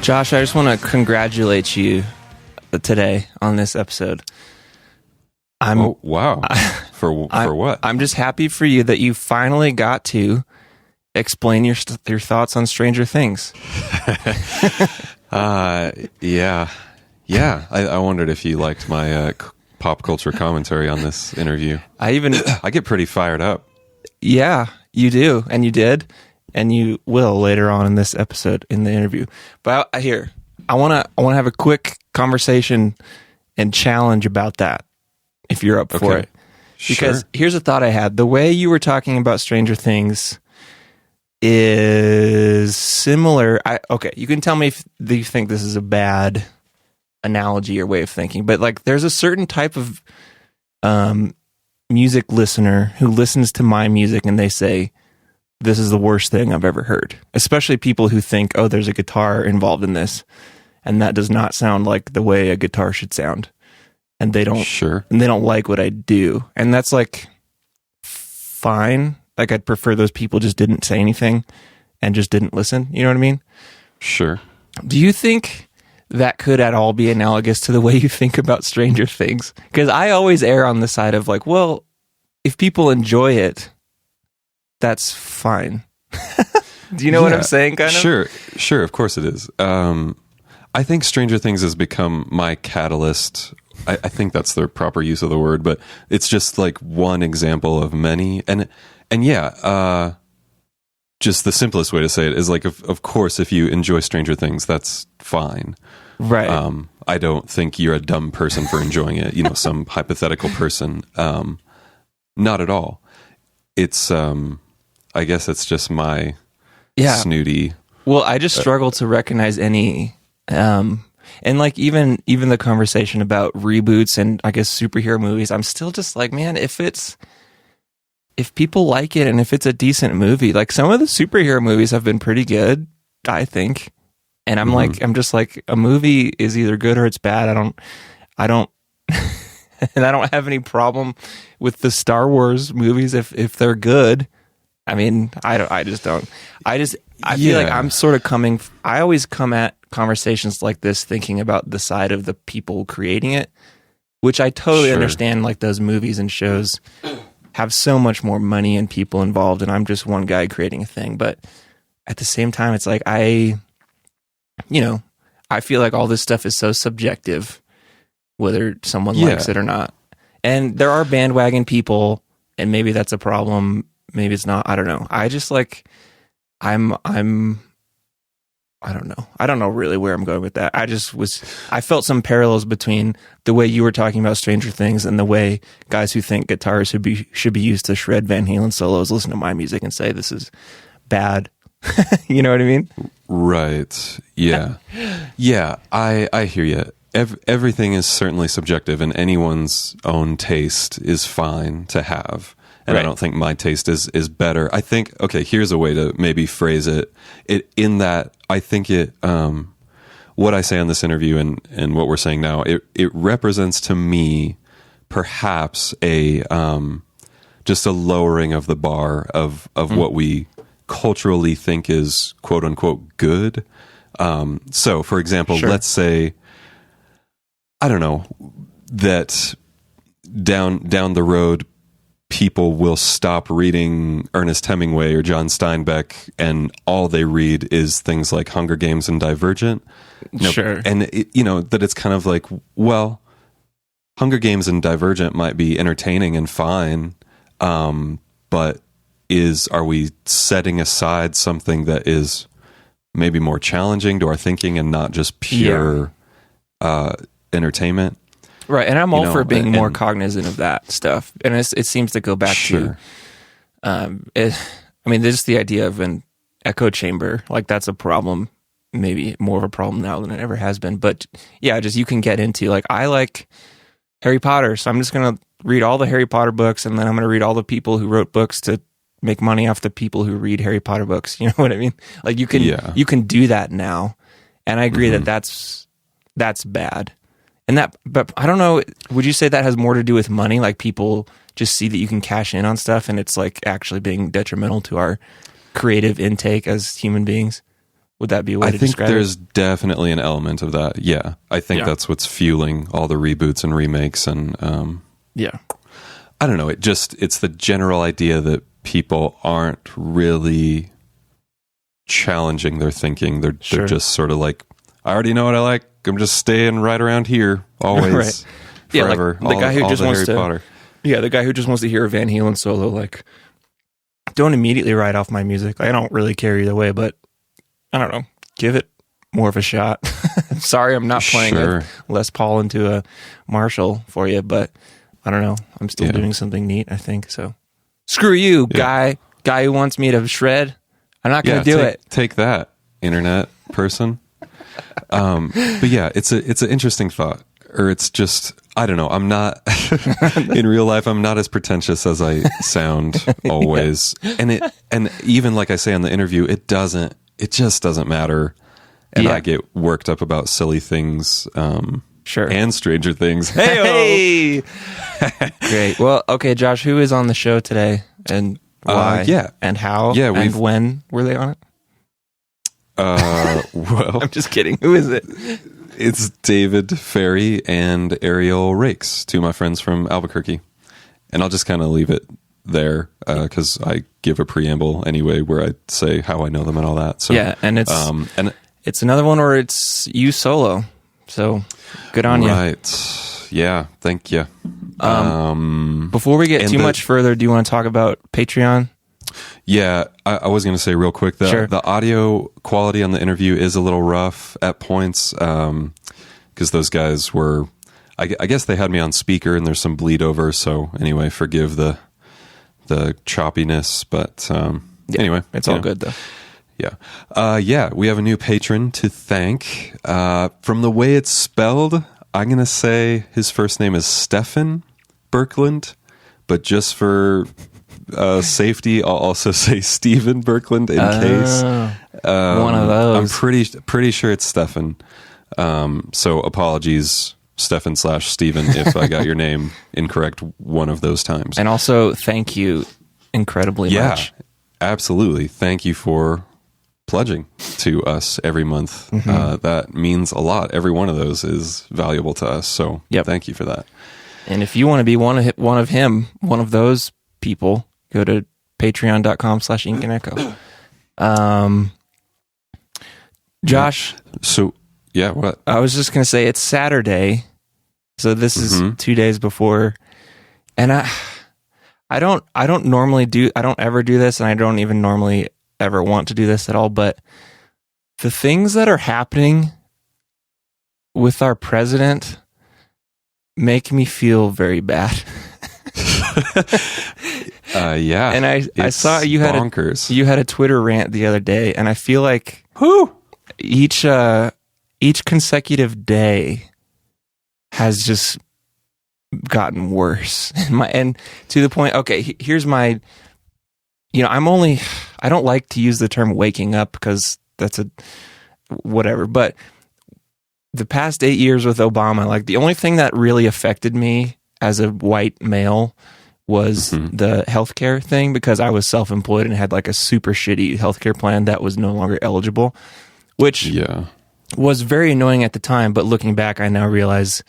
Josh, I just want to congratulate you today on this episode. Wow. For what? I'm just happy for you that you finally got to explain your thoughts on Stranger Things. Yeah. I wondered if you liked my pop culture commentary on this interview. I get pretty fired up. Yeah, you do, and you did, and you will later on in this episode in the interview. But I want to have a quick conversation and challenge about that, if you're up for it. Because here's a thought I had. The way you were talking about Stranger Things is similar. You can tell me if you think this is a bad analogy or way of thinking, but like there's a certain type of music listener who listens to my music and they say, this is the worst thing I've ever heard. Especially people who think, oh, there's a guitar involved in this, and that does not sound like the way a guitar should sound. And they don't and they don't like what I do. And that's like fine. Like I'd prefer those people just didn't say anything and just didn't listen. You know what I mean? Sure. Do you think that could at all be analogous to the way you think about Stranger Things? Because I always err on the side of like, well, if people enjoy it, that's fine. Do you know what I'm saying, kind of? Sure, of course it is. I think Stranger Things has become my catalyst. I think that's the proper use of the word, but it's just like one example of many. And just the simplest way to say it is like, of course, if you enjoy Stranger Things, that's fine. Right. I don't think you're a dumb person for enjoying it, some hypothetical person. Not at all. It's, I guess it's just my snooty. Well, I just struggle to recognize any, and like even the conversation about reboots and I guess superhero movies, I'm still just like, man, if people like it and if it's a decent movie, like some of the superhero movies have been pretty good, I think. And I'm just like, a movie is either good or it's bad. I don't, and I don't have any problem with the Star Wars movies if they're good. I mean, I just don't. I feel like I'm sort of I always come at conversations like this thinking about the side of the people creating it, which I totally understand. Like those movies and shows have so much more money and people involved, and I'm just one guy creating a thing. But at the same time, it's like I feel like all this stuff is so subjective, whether someone likes it or not. And there are bandwagon people, and maybe that's a problem. Maybe it's not. I don't know. I just like, I don't know. I don't know really where I'm going with that. I felt some parallels between the way you were talking about Stranger Things and the way guys who think guitars should be used to shred Van Halen solos listen to my music and say this is bad. You know what I mean? Right. Yeah. Yeah. I hear you. Everything is certainly subjective, and anyone's own taste is fine to have. And I don't think my taste is better. I think, here's a way to maybe phrase it. In that I think what I say on this interview and what we're saying now, it represents to me perhaps just a lowering of the bar of what we culturally think is quote unquote good. So for example, let's say, I don't know, that down the road, people will stop reading Ernest Hemingway or John Steinbeck, and all they read is things like Hunger Games and Divergent. Sure. And that it's kind of like, well, Hunger Games and Divergent might be entertaining and fine, but are we setting aside something that is maybe more challenging to our thinking and not just pure entertainment? Right, and I'm all for being more cognizant of that stuff. And it seems to go back to, just the idea of an echo chamber. Like that's a problem, maybe more of a problem now than it ever has been. But yeah, just you can get into, like, I like Harry Potter, so I'm just going to read all the Harry Potter books, and then I'm going to read all the people who wrote books to make money off the people who read Harry Potter books. You know what I mean? Like you can do that now. And I agree that that's bad. And but I don't know, would you say that has more to do with money? Like people just see that you can cash in on stuff and it's like actually being detrimental to our creative intake as human beings? Would that be a way I to think describe there's it? definitely an element of that. Yeah. I think that's what's fueling all the reboots and remakes. And Yeah. I don't know. It's the general idea that people aren't really challenging their thinking. They're just sort of like, I already know what I like. I'm just staying right around here always, Right. forever. Yeah, like the guy who just wants Harry Potter. Yeah, the guy who just wants to hear a Van Halen solo, like, don't immediately write off my music. I don't really care either way, but I don't know. Give it more of a shot. Sorry, I'm not playing a Les Paul into a Marshall for you, but I don't know. I'm still doing something neat, I think. So screw you, guy who wants me to shred. I'm not going to do it. Take that, internet person. But yeah, it's an interesting thought. Or it's just, I don't know. I'm not in real life. I'm not as pretentious as I sound always. And even like I say on the interview, it just doesn't matter. And I get worked up about silly things. And Stranger Things. Hey! Great. Well, okay, Josh, who is on the show today and why? And how? Yeah, and when were they on it? Well, I'm just kidding. Who is it? It's David, Ferry, and Ariel Rakes, two of my friends from Albuquerque. And I'll just kind of leave it there because I give a preamble anyway where I say how I know them and all that. So yeah, and it's another one where it's you solo. So good on you. Right. Yeah. Thank you. Before we get too much further, do you want to talk about Patreon? Yeah, I was going to say real quick that the audio quality on the interview is a little rough at points because those guys were, I guess they had me on speaker and there's some bleed over. So anyway, forgive the choppiness, but anyway, it's all good though. Yeah, we have a new patron to thank. From the way it's spelled, I'm going to say his first name is Stefan Birkland, but just for safety, I'll also say Stephen Birkland in case. One of those. I'm pretty sure it's Stefan. So apologies, Stefan/Stephen, if I got your name incorrect one of those times. And also, thank you incredibly much. Absolutely. Thank you for pledging to us every month. That means a lot. Every one of those is valuable to us. So thank you for that. And if you want to be one of those people, go to patreon.com/Ink and Echo. Josh. So, what? I was just going to say it's Saturday. So this is 2 days before. And I don't ever do this, and I don't even normally ever want to do this at all, but the things that are happening with our president make me feel very bad. And I saw you had a Twitter rant the other day, and I feel like each consecutive day has just gotten worse. And to the point, okay, here's my, I don't like to use the term waking up because that's whatever, but the past 8 years with Obama, like the only thing that really affected me as a white male was the healthcare thing, because I was self-employed and had like a super shitty healthcare plan that was no longer eligible, which was very annoying at the time. But looking back, I now realize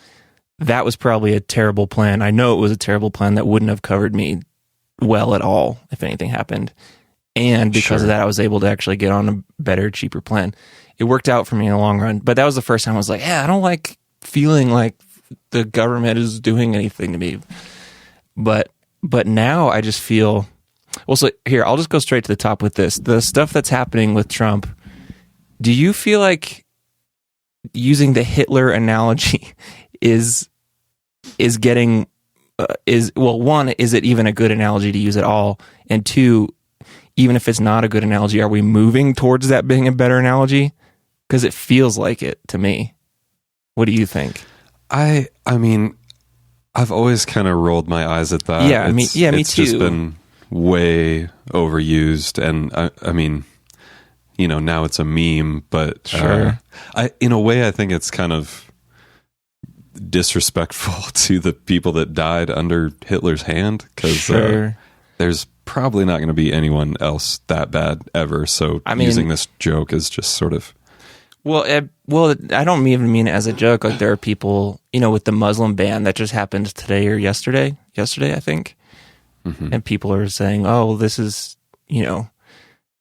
that was probably a terrible plan. I know it was a terrible plan that wouldn't have covered me well at all if anything happened. And because of that, I was able to actually get on a better, cheaper plan. It worked out for me in the long run. But that was the first time I was like, I don't like feeling like the government is doing anything to me. But now I just feel, well, so here, I'll just go straight to the top with this. The stuff that's happening with Trump, do you feel like using the Hitler analogy is getting, one, is it even a good analogy to use at all? And two, even if it's not a good analogy, are we moving towards that being a better analogy? Because it feels like it to me. What do you think? I mean, I've always kind of rolled my eyes at that. Yeah, me too. It's just been way overused, and I mean, now it's a meme. But in a way, I think it's kind of disrespectful to the people that died under Hitler's hand, because there's probably not going to be anyone else that bad ever. So I mean, using this joke is just sort of... Well, I don't even mean it as a joke. Like, there are people, with the Muslim ban that just happened today or yesterday, I think. Mm-hmm. And people are saying, oh, this is,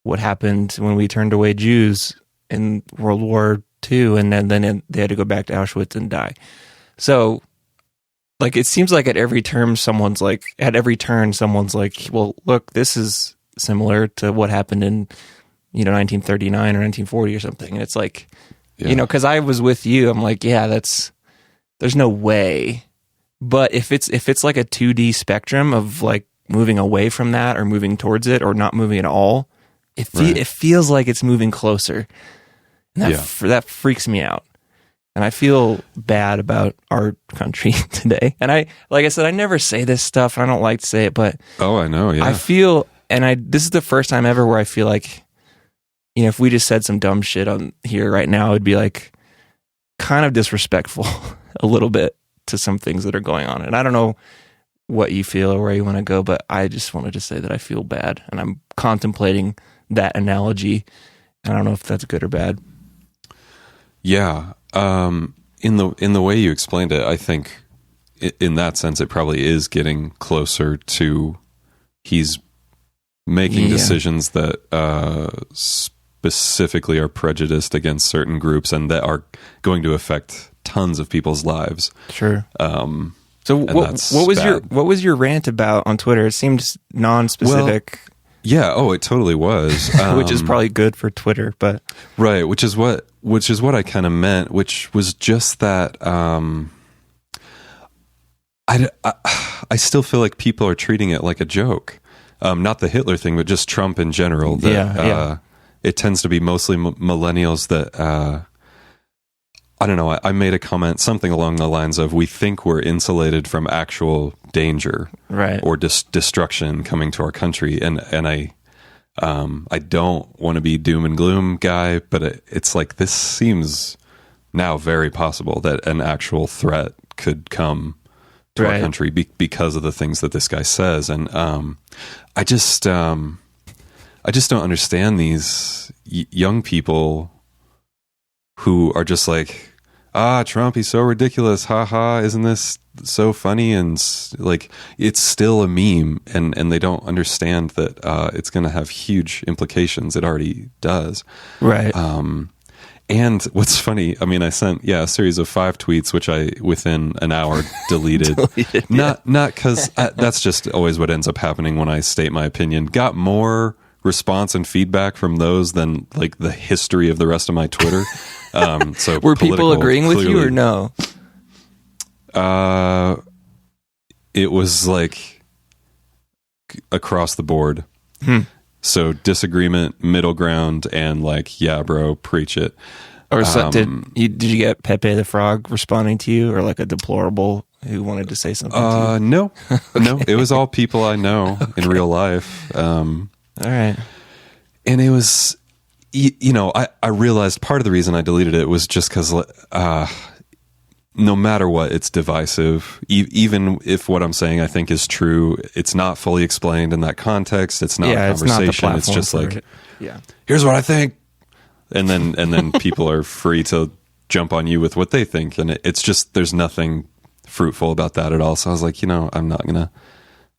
what happened when we turned away Jews in World War II, and then they had to go back to Auschwitz and die. So, like, it seems like at every turn, someone's like, well, look, this is similar to what happened in 1939 or 1940 or something. And it's like, because I was with you, I'm like, yeah, there's no way. But if it's like a 2D spectrum of like moving away from that or moving towards it or not moving at all, it feels like it's moving closer. And that freaks me out. And I feel bad about our country today. And like I said, I never say this stuff. And I don't like to say it, but oh, I know. Yeah. I feel, this is the first time ever where I feel like, if we just said some dumb shit on here right now, it'd be like kind of disrespectful a little bit to some things that are going on. And I don't know what you feel or where you want to go, but I just wanted to say that I feel bad, and I'm contemplating that analogy. And I don't know if that's good or bad. Yeah. In the way you explained it, I think in that sense, it probably is getting closer to he's making decisions that, specifically are prejudiced against certain groups and that are going to affect tons of people's lives. Sure. So what was your rant about on Twitter? It seemed non-specific. Well, yeah. Oh, it totally was. Which is probably good for Twitter, but right. Which is what I kind of meant. Which was just that. I still feel like people are treating it like a joke. Not the Hitler thing, but just Trump in general. It tends to be mostly millennials that, I don't know, I made a comment, something along the lines of, we think we're insulated from actual danger, right, or destruction coming to our country. And I don't want to be doom and gloom guy, but it's like, this seems now very possible that an actual threat could come to our country because of the things that this guy says. And I just don't understand these young people who are just like, Trump, he's so ridiculous. Ha ha. Isn't this so funny? And like, it's still a meme, and they don't understand that it's going to have huge implications. It already does. Right. And what's funny, I mean, I sent, a series of 5 tweets, which I, within an hour, deleted. Not because that's just always what ends up happening when I state my opinion. Got more response and feedback from those than like the history of the rest of my Twitter. So were people agreeing with you or no? It was like across the board. So disagreement, middle ground, and like, yeah, bro, preach it. Or so, did you get Pepe the Frog responding to you, or like a deplorable who wanted to say something to you? No. Okay. No, it was all people I know in real life. All right. And it was, I realized part of the reason I deleted it was just because no matter what, it's divisive. Even if what I'm saying I think is true, it's not fully explained in that context. It's not a conversation. It's just like, here's what I think. And then people are free to jump on you with what they think. And it's just, there's nothing fruitful about that at all. So I was like, I'm not going to,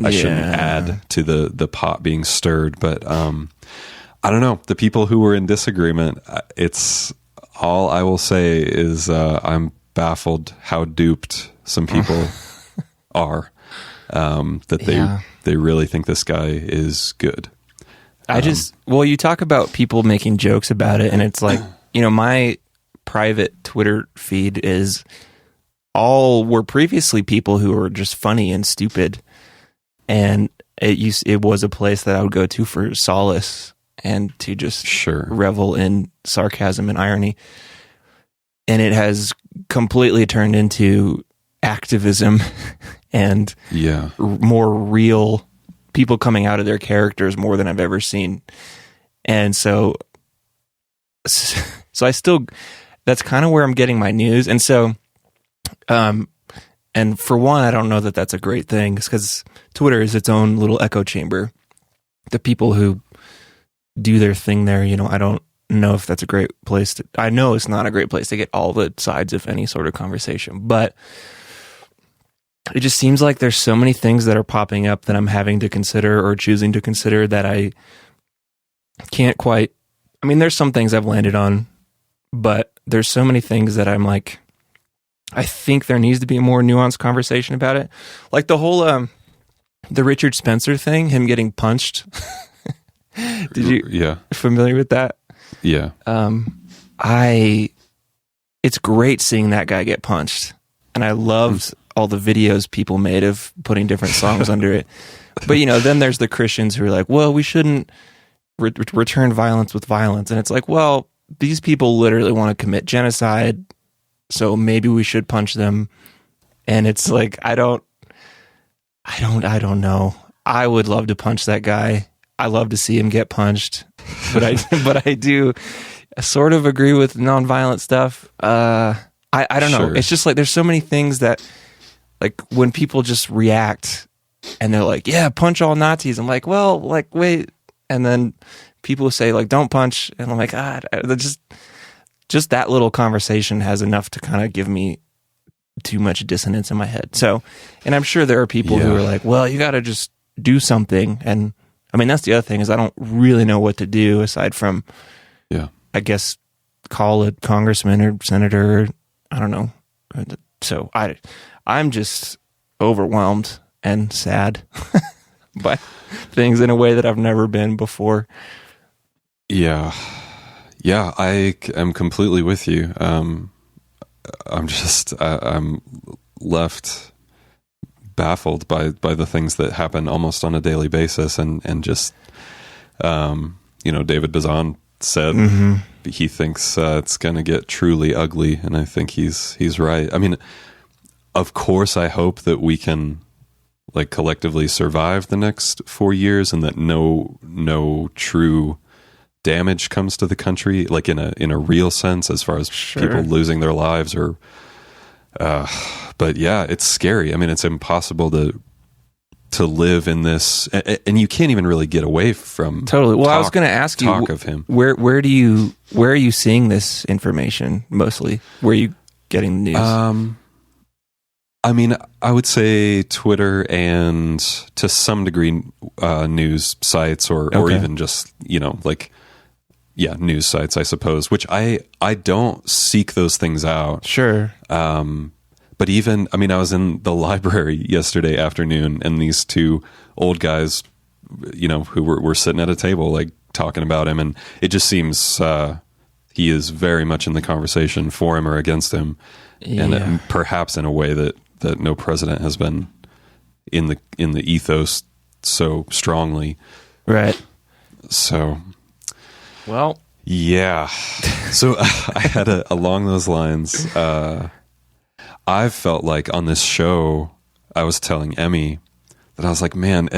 I shouldn't add to the pot being stirred. But I don't know. The people who were in disagreement, it's all I will say is I'm baffled how duped some people are, that they really think this guy is good. You talk about people making jokes about it, and it's like, my private Twitter feed is all were previously people who were just funny and stupid, and it was a place that I would go to for solace and to just revel in sarcasm and irony. And it has completely turned into activism and more real people coming out of their characters more than I've ever seen. And so I still, that's kind of where I'm getting my news. And so, and for one, I don't know that that's a great thing, because Twitter is its own little echo chamber. the people who do their thing there, I don't know if that's a great place to, I know it's not a great place to get all the sides of any sort of conversation, but it just seems like there's so many things that are popping up that I'm having to consider or choosing to consider that I can't quite, there's some things I've landed on, but there's so many things that I'm like, I think there needs to be a more nuanced conversation about it. Like the whole, the Richard Spencer thing, him getting punched. Did you familiar with that? Yeah. It's great seeing that guy get punched. And I loved all the videos people made of putting different songs under it. But, then there's the Christians who are like, well, we shouldn't return violence with violence. And it's like, well, these people literally want to commit genocide, so maybe we should punch them. And it's like, I don't know. I would love to punch that guy. I love to see him get punched, but I do sort of agree with nonviolent stuff. I don't know. It's just like there's so many things that, like, when people just react and they're like, "Yeah, punch all Nazis." I'm like, "Well, like, wait," and then people say like, "Don't punch," and I'm like, "God," just that little conversation has enough to kind of give me too much dissonance in my head. So, and I'm sure there are people who are like, "Well, you got to just do something," and that's the other thing is I don't really know what to do aside from, I guess, call a congressman or senator. Or, I don't know. So I'm just overwhelmed and sad by things in a way that I've never been before. Yeah, I am completely with you. I'm left baffled by the things that happen almost on a daily basis, and just David Bazan said he thinks it's going to get truly ugly, and I think he's right. Of course I hope that we can like collectively survive the next 4 years and that no true damage comes to the country, like in a real sense, as far as people losing their lives or but yeah, it's scary. It's impossible to live in this, and you can't even really get away from totally. Well, I was going to ask you, talk of him. Where are you seeing this information mostly? Where are you getting the news? I would say Twitter and to some degree news sites or even just news sites, I suppose, which I don't seek those things out. Sure. But even, I was in the library yesterday afternoon, and these two old guys, who were sitting at a table, like talking about him, and it just seems he is very much in the conversation for him or against him, and perhaps in a way that no president has been in the ethos so strongly. Right. So, well, yeah. So I had along those lines. I've felt like on this show, I was telling Emmy that I was like, man,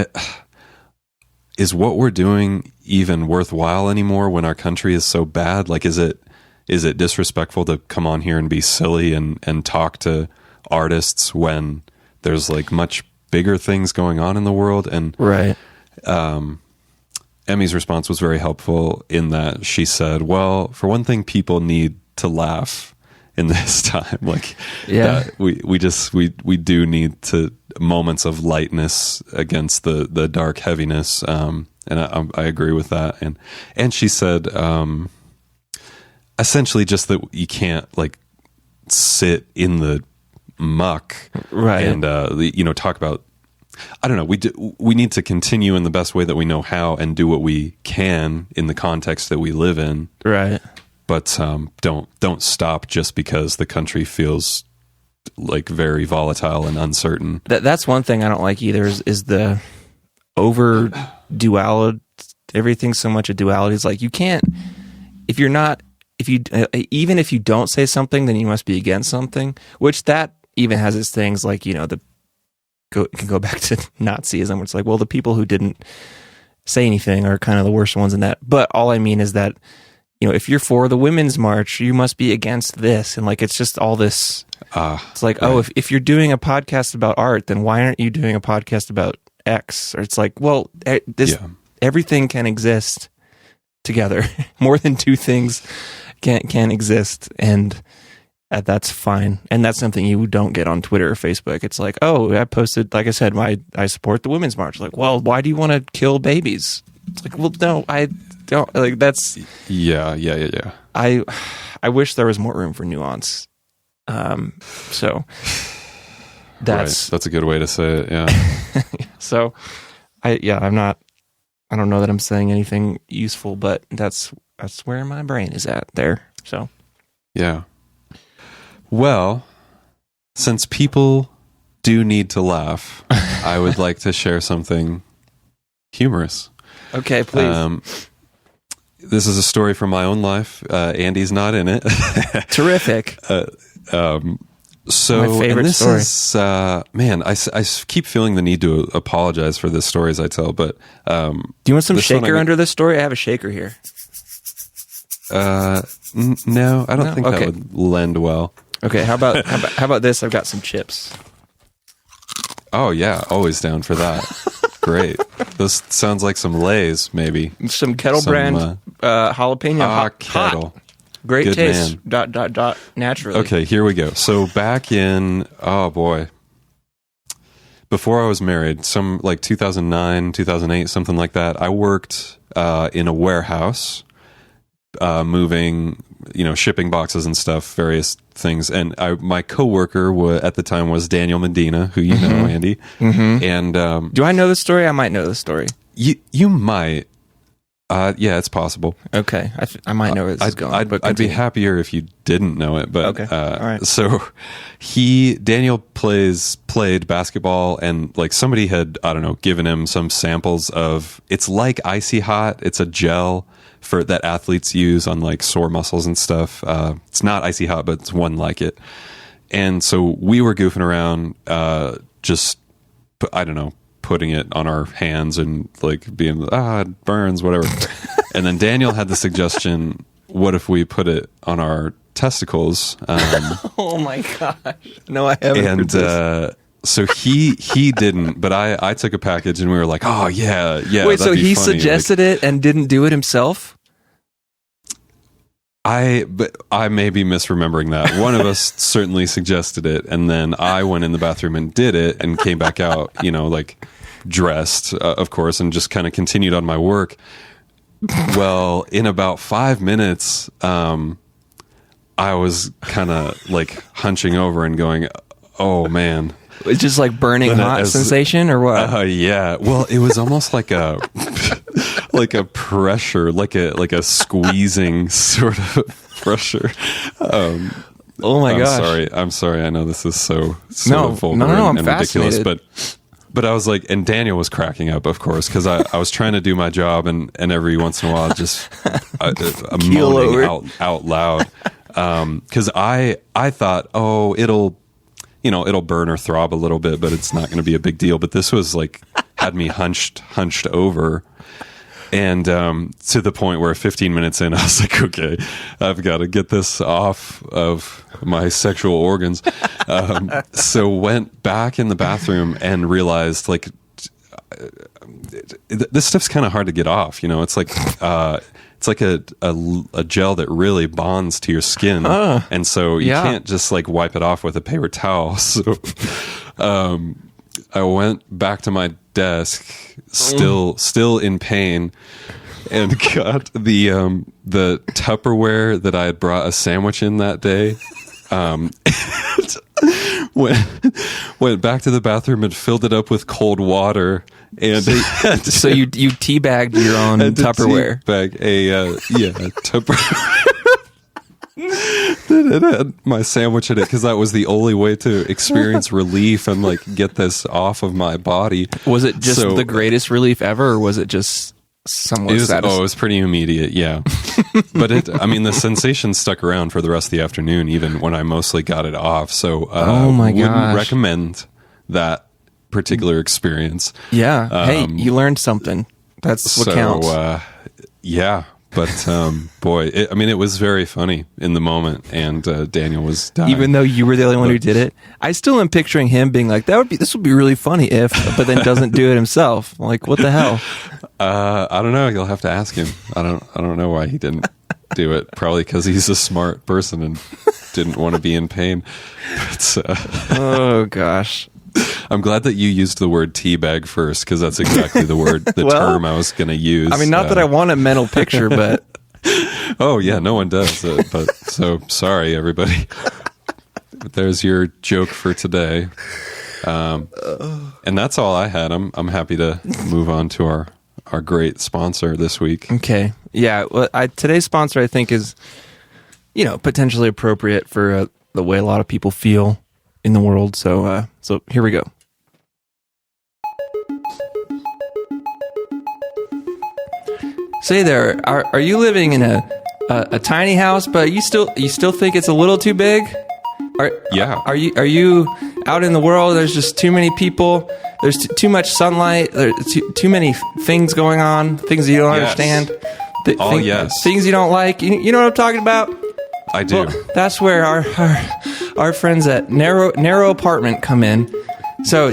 is what we're doing even worthwhile anymore when our country is so bad? Like, is it disrespectful to come on here and be silly and talk to artists when there's like much bigger things going on in the world? And right. Emmy's response was very helpful in that she said, well, for one thing, people need to laugh in this time. Like, we do need to moments of lightness against the dark heaviness. And I agree with that. And she said, essentially just that you can't like sit in the muck, right? And talk about, I don't know. We need to continue in the best way that we know how and do what we can in the context that we live in, right? But don't stop just because the country feels like very volatile and uncertain. That's one thing I don't like either. Is the over duality? Everything's so much a duality. It's like you can't even if you don't say something, then you must be against something. Which that even has its things like it can go back to Nazism, where it's like, well, the people who didn't say anything are kind of the worst ones in that. But all I mean is that, if you're for the Women's March, you must be against this. And like, it's just all this, it's like, right. If you're doing a podcast about art, then why aren't you doing a podcast about X? Or it's like, well, everything can exist together. More than two things can exist, and that's fine. And that's something you don't get on Twitter or Facebook. It's like, oh, I posted, like I said, I support the Women's March. Like, well, why do you want to kill babies? It's like, well, no, I don't. Like, that's yeah. I wish there was more room for nuance. So that's a good way to say it. Yeah. So I don't know that I'm saying anything useful, but that's where my brain is at there. So yeah. Well, since people do need to laugh, I would like to share something humorous. Okay, please. This is a story from my own life. Andy's not in it. Terrific. So my favorite this story. Is, man, I keep feeling the need to apologize for the stories I tell, but do you want some shaker under this story? I have a shaker here. No, I don't think that would lend well. Okay, how about this? I've got some chips. Oh yeah, always down for that. Great. This sounds like some Lay's, maybe. Some Kettle brand jalapeno. Kettle. Hot. Great Good taste. Man. Naturally. Okay, here we go. So back in, oh boy, before I was married, some like 2009, 2008, something like that, I worked in a warehouse, moving, shipping boxes and stuff, various things. And my coworker at the time was Daniel Medina, who you know, Andy. Mm-hmm. And do I know the story? I might know the story. You might. Yeah, it's possible. Okay, I might know where this is going. I'd be happier if you didn't know it. But okay, all right. So Daniel played basketball, and like somebody had, I don't know, given him some samples of. It's like Icy Hot. It's a gel that athletes use on like sore muscles and stuff. It's not Icy Hot, but it's one like it. And so we were goofing around, I don't know, putting it on our hands and like being, it burns, whatever. And then Daniel had the suggestion, what if we put it on our testicles? Oh my gosh. No, I haven't. And so he didn't, but I took a package and we were like, oh yeah. Wait, so he funny. suggested it and didn't do it himself? But I may be misremembering that. One of us certainly suggested it, and then I went in the bathroom and did it and came back out, like dressed, of course, and just kind of continued on my work. Well, in about 5 minutes, I was kind of like hunching over and going, oh man. It's just like burning hot sensation or what? Yeah. Well, it was almost like a pressure, like a squeezing sort of pressure. Oh my gosh. I'm sorry. I know this is so vulgar I'm and ridiculous, fascinated. but I was like, and Daniel was cracking up, of course, because I was trying to do my job, and every once in a while, just moaning out loud, because I thought, oh, it'll burn or throb a little bit, but it's not going to be a big deal. But this was like had me hunched over. And to the point where 15 minutes in, I was like, okay, I've got to get this off of my sexual organs. So went back in the bathroom and realized, like, this stuff's kind of hard to get off. It's like a gel that really bonds to your skin. And so you can't just like wipe it off with a paper towel. So I went back to my desk, still in pain, and got the Tupperware that I had brought a sandwich in that day. Went back to the bathroom and filled it up with cold water. And so you teabagged your own Tupperware. Tupperware. It had my sandwich in it because that was the only way to experience relief and like get this off of my body. Was it just the greatest relief ever, or was it just somewhat satisfying? It was pretty immediate, yeah. But the sensation stuck around for the rest of the afternoon, even when I mostly got it off. So wouldn't recommend that particular experience. Yeah. Hey, you learned something. That's what counts. Yeah. But boy, it was very funny in the moment, and Daniel was dying. Even though you were the only one who did it, I still am picturing him being like, this would be really funny if, but then doesn't do it himself. Like, what the hell? I don't know. You'll have to ask him. I don't know why he didn't do it. Probably because he's a smart person and didn't want to be in pain. But, oh gosh. I'm glad that you used the word teabag first, because that's exactly the term I was going to use. I mean, not that I want a mental picture, but oh yeah, no one does. But so sorry, everybody. There's your joke for today. And that's all I had. I'm happy to move on to our great sponsor this week. Okay, yeah. Well, today's sponsor, I think, is potentially appropriate for the way a lot of people feel in the world. So here we go. Say there, are you living in a tiny house, but you still think it's a little too big? Are you out in the world? There's just too many people. There's too much sunlight. There's too many things going on. Things you don't understand. Yes. Things you don't like. You know what I'm talking about? I do. Well, that's where our friends at Narrow Apartment come in. So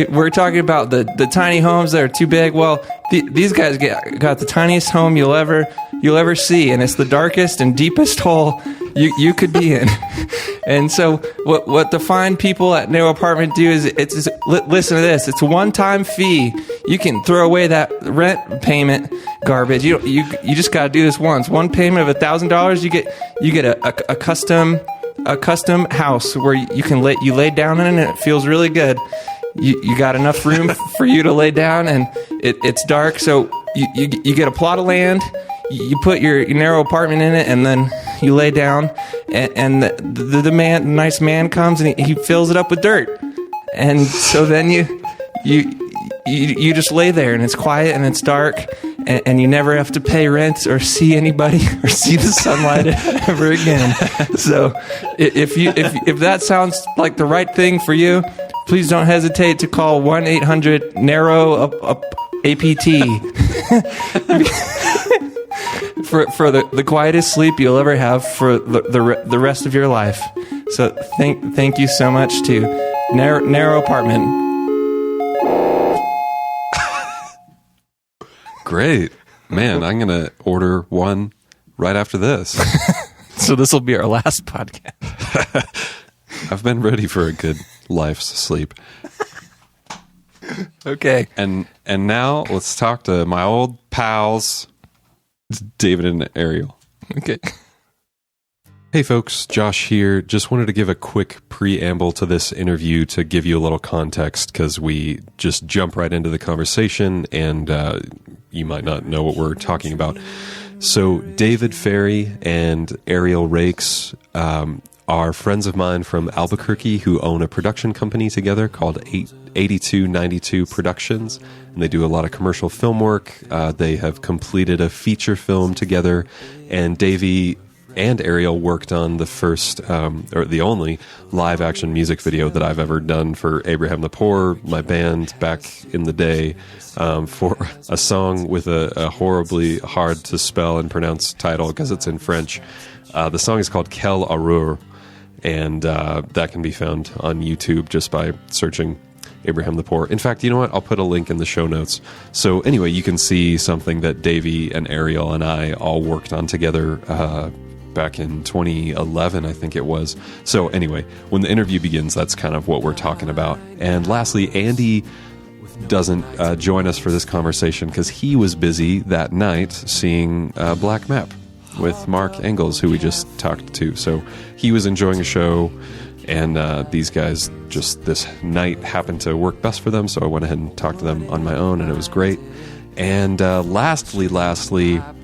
we're talking about the tiny homes that are too big. Well, these guys got the tiniest home you'll ever see, and it's the darkest and deepest hole you could be in. And so what the fine people at Narrow Apartment do is listen to this. It's a one-time fee. You can throw away that rent payment garbage. You just got to do this once. One payment of $1,000. You get a custom house where you lay down in it and it feels really good. You got enough room for you to lay down, and it's dark, so you get a plot of land. You put your Narrow Apartment in it, and then you lay down, and the nice man comes and he fills it up with dirt, and so then you just lay there, and it's quiet and it's dark, and you never have to pay rent or see anybody or see the sunlight ever again. So if that sounds like the right thing for you, please don't hesitate to call 1-800-NARROW-APT. For the quietest sleep you'll ever have for the rest of your life. So thank you so much to Narrow Apartment. Great. Man, I'm going to order one right after this. So this will be our last podcast. I've been ready for a good life's sleep. Okay. And now let's talk to my old pals, David and Ariel. Okay. Hey folks, Josh here. Just wanted to give a quick preamble to this interview to give you a little context, because we just jump right into the conversation and you might not know what we're talking about. So David Ferry and Ariel Rakes are friends of mine from Albuquerque who own a production company together called 8292 Productions, and they do a lot of commercial film work. They have completed a feature film together, and Davy and Ariel worked on the first, or the only, live-action music video that I've ever done for Abraham the Poor, my band back in the day, for a song with a horribly hard-to-spell and pronounce title because it's in French. The song is called Quel Horreur, and that can be found on YouTube just by searching Abraham the Poor. In fact, you know what? I'll put a link in the show notes. So anyway, you can see something that Davy and Ariel and I all worked on together back in 2011, I think it was. So anyway, when the interview begins, that's kind of what we're talking about. And lastly, Andy doesn't join us for this conversation because he was busy that night seeing Black Map with Mark Engels, who we just talked to. So he was enjoying a show, and these guys, just this night happened to work best for them, so I went ahead and talked to them on my own, and it was great. And lastly,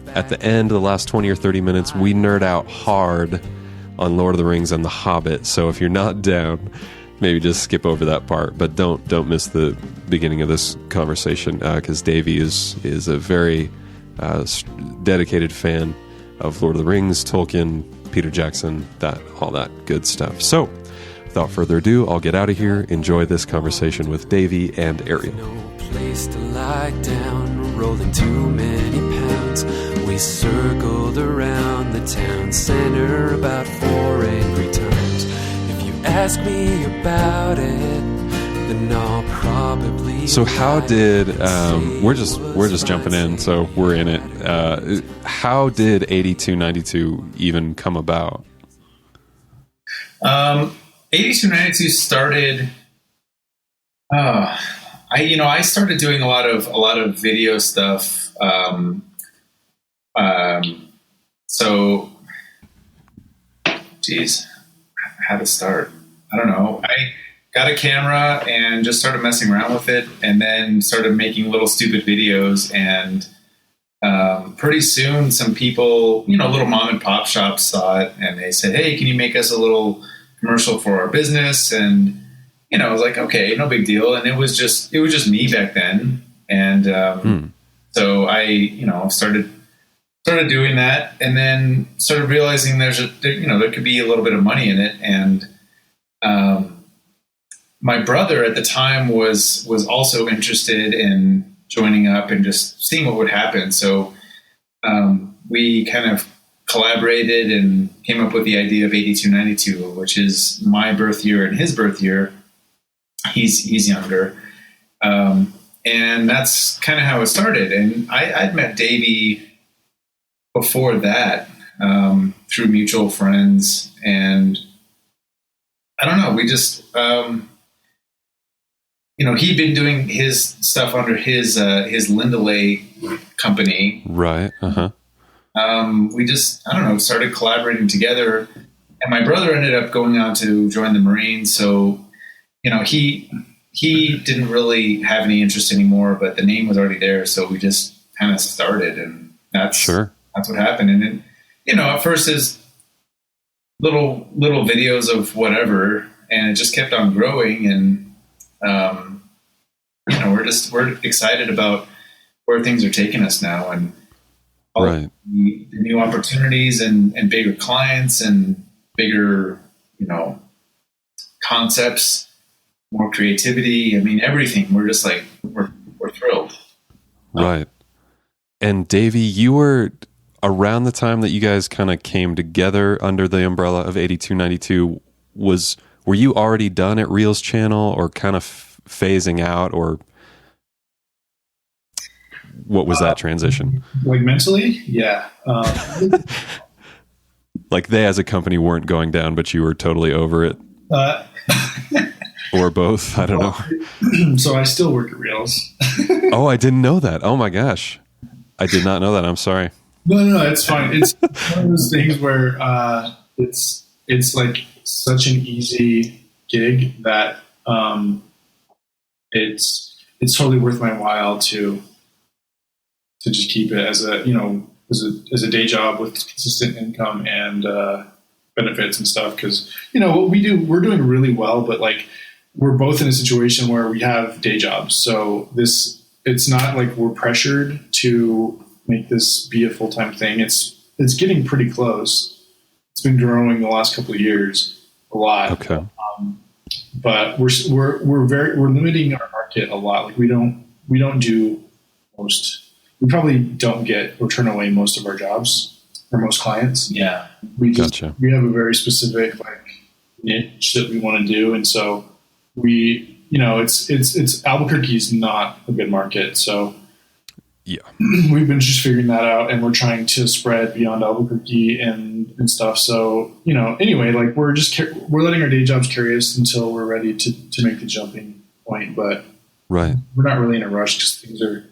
at the end of the last 20 or 30 minutes, we nerd out hard on Lord of the Rings and The Hobbit. So if you're not down, maybe just skip over that part. But don't miss the beginning of this conversation, because Davey is a very dedicated fan of Lord of the Rings, Tolkien, Peter Jackson, all that good stuff. So without further ado, I'll get out of here. Enjoy this conversation with Davy and Ariel. No place to lie down, rolling too many pounds. We circled around the town center about 4 angry times. If you ask me about it, then I'll probably. So how did we're just jumping in, so we're in it. How did 8292 even come about? 8292 started. I started doing a lot of video stuff. So, geez, how to start? I don't know. I got a camera and just started messing around with it, and then started making little stupid videos. And pretty soon, some people, little mom and pop shops saw it, and they said, "Hey, can you make us a little commercial for our business?" And I was like, "Okay, no big deal." And it was just me back then, and so I started doing that, and then started realizing there could be a little bit of money in it. And my brother at the time was also interested in joining up and just seeing what would happen. So we kind of collaborated and came up with the idea of 8292, which is my birth year and his birth year. He's younger. And that's kind of how it started. And I'd met Davy before that, through mutual friends, and I don't know, we just, he'd been doing his stuff under his Lindalay company. Right. Uh-huh. We just, I don't know, started collaborating together, and my brother ended up going on to join the Marines. So, he didn't really have any interest anymore, but the name was already there. So we just kind of started, and that's what happened. And then, at first is little videos of whatever, and it just kept on growing. And, we're excited about where things are taking us now, and all the new opportunities and bigger clients and bigger, concepts, more creativity. I mean, everything. We're just like, we're thrilled. Right. And Davey, you were around the time that you guys kind of came together under the umbrella of 8292. Were you already done at Reel's channel, or kind of phasing out, or what was that transition? Like mentally? Yeah. Like they as a company weren't going down, but you were totally over it? Or both? I don't know. So I still work at Reels. Oh, I didn't know that. Oh my gosh. I did not know that. I'm sorry. No, it's fine. It's one of those things where it's like such an easy gig that it's totally worth my while to just keep it as a day job with consistent income and benefits and stuff. Because what we do, we're doing really well, but like we're both in a situation where we have day jobs, so it's not like we're pressured to make this be a full-time thing. It's getting pretty close. It's been growing the last couple of years a lot. Okay. But we're limiting our market a lot. Like we don't do most. We probably don't get or turn away most of our jobs or most clients. Yeah. We Gotcha. We have a very specific niche that we want to do, and so it's Albuquerque is not a good market, so. Yeah, we've been just figuring that out, and we're trying to spread beyond Albuquerque and stuff. So, anyway, like we're letting our day jobs carry us until we're ready to make the jumping point. But right, we're not really in a rush because things are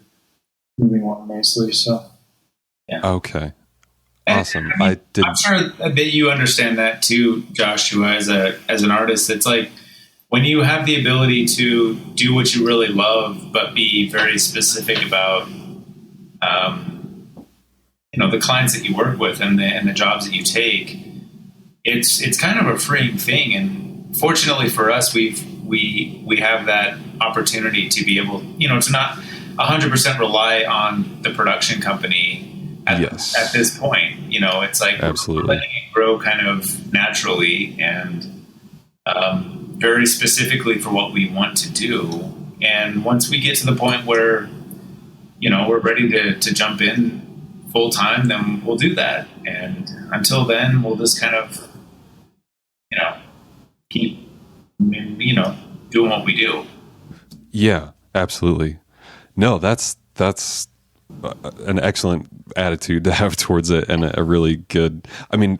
moving along nicely. So, yeah. Okay. Awesome. I'm sure that you understand that too, Joshua, as an artist. It's like when you have the ability to do what you really love, but be very specific about the clients that you work with and the jobs that you take, it's kind of a freeing thing. And fortunately for us, we have that opportunity to be able, to not 100% rely on the production company at this point. It's like absolutely letting it grow kind of naturally and very specifically for what we want to do. And once we get to the point where we're ready to jump in full time, then we'll do that. And until then, we'll just kind of, keep, doing what we do. Yeah, absolutely. No, that's an excellent attitude to have towards it, and a really good. I mean,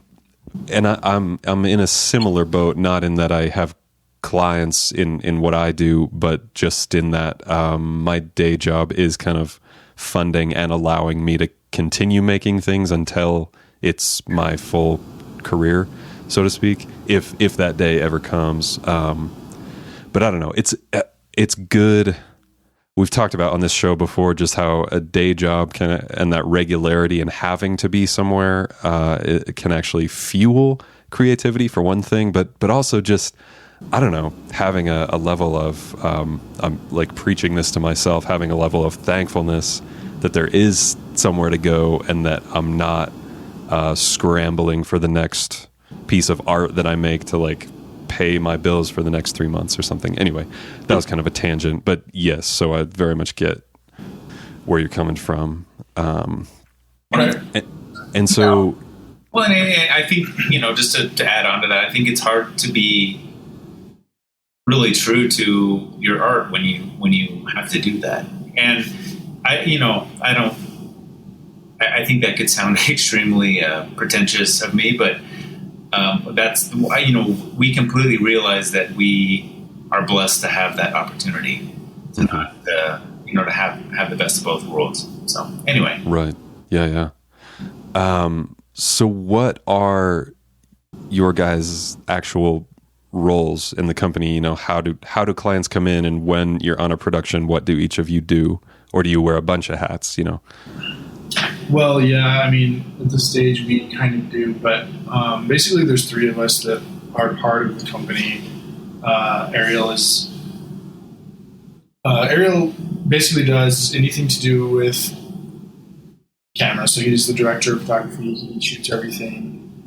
and I'm in a similar boat, not in that I have clients in what I do, but just in that my day job is kind of funding and allowing me to continue making things until it's my full career, so to speak, if that day ever comes. But I don't know. It's good. We've talked about on this show before just how a day job and that regularity and having to be somewhere it can actually fuel creativity for one thing, but also just, I don't know, having a level of I'm like preaching this to myself, having a level of thankfulness that there is somewhere to go and that I'm not scrambling for the next piece of art that I make to like pay my bills for the next 3 months or something. Anyway, that was kind of a tangent, but yes, so I very much get where you're coming from. Right. And so, well, and I think, just to add on to that, I think it's hard to be really true to your art when you have to do that. And I think that could sound extremely pretentious of me, but that's why, we completely realize that we are blessed to have that opportunity to not, to have the best of both worlds. So anyway. Right. Yeah. So what are your guys' actual roles in the company? How do clients come in, and when you're on a production, what do each of you do? Or do you wear a bunch of hats, Well, yeah, I mean, at this stage we kind of do, but basically there's three of us that are part of the company. Ariel basically does anything to do with camera, so he's the director of photography, he shoots everything.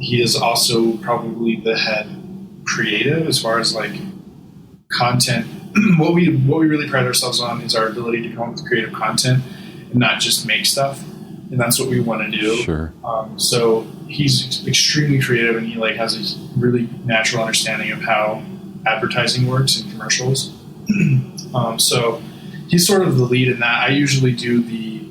He is also probably the head creative as far as like content. What we really pride ourselves on is our ability to come up with creative content and not just make stuff. And that's what we want to do. Sure. So he's extremely creative, and he like has a really natural understanding of how advertising works in commercials. So he's sort of the lead in that. I usually do the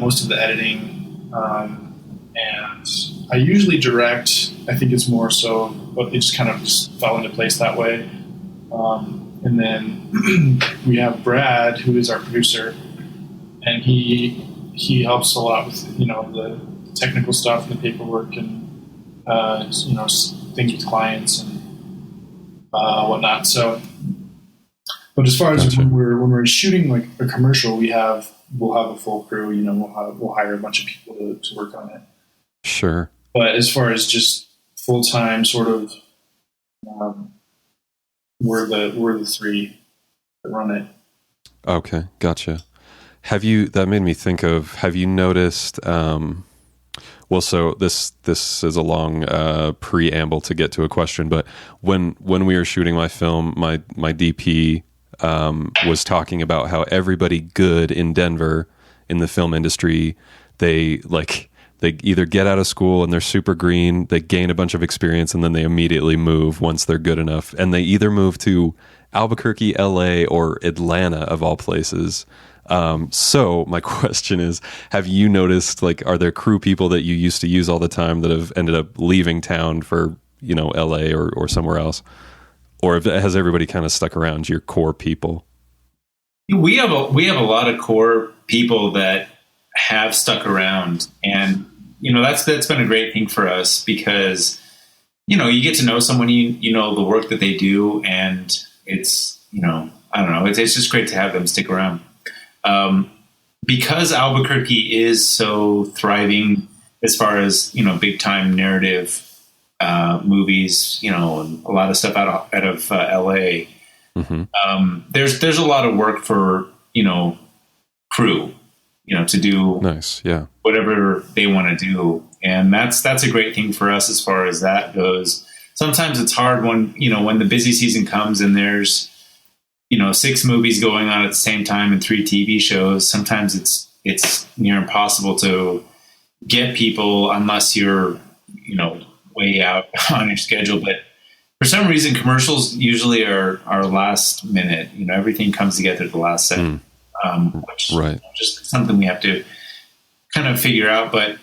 most of the editing, and I usually direct. I think it's more so, but it just kind of just fell into place that way. And then we have Brad, who is our producer, and he helps a lot with the technical stuff and the paperwork and things with clients and whatnot. So, but as far as Gotcha. when we're shooting like a commercial, we'll have a full crew. We'll hire a bunch of people to work on it. Sure. But as far as just full time, sort of, we're the three that run it. Okay, gotcha. Have you noticed, so this is a long preamble to get to a question, but when we were shooting my film, my DP was talking about how everybody good in Denver in the film industry, they either get out of school and they're super green, they gain a bunch of experience, and then they immediately move once they're good enough. And they either move to Albuquerque, LA, or Atlanta, of all places. So my question is, have you noticed, are there crew people that you used to use all the time that have ended up leaving town for, LA or somewhere else? Or has everybody kind of stuck around, your core people? We have a lot of core people that have stuck around, and that's been a great thing for us because you get to know someone, you know the work that they do, and it's I don't know, it's just great to have them stick around. Because Albuquerque is so thriving as far as big time narrative movies, and a lot of stuff out of LA. Mm-hmm. There's a lot of work for crew, to do nice, yeah, whatever they want to do, and that's a great thing for us as far as that goes. Sometimes it's hard when when the busy season comes and there's 6 movies going on at the same time and 3 TV shows. Sometimes it's near impossible to get people unless you're way out on your schedule. But for some reason, commercials usually are last minute. You know, everything comes together at the last second, which Right. just something we have to kind of figure out. But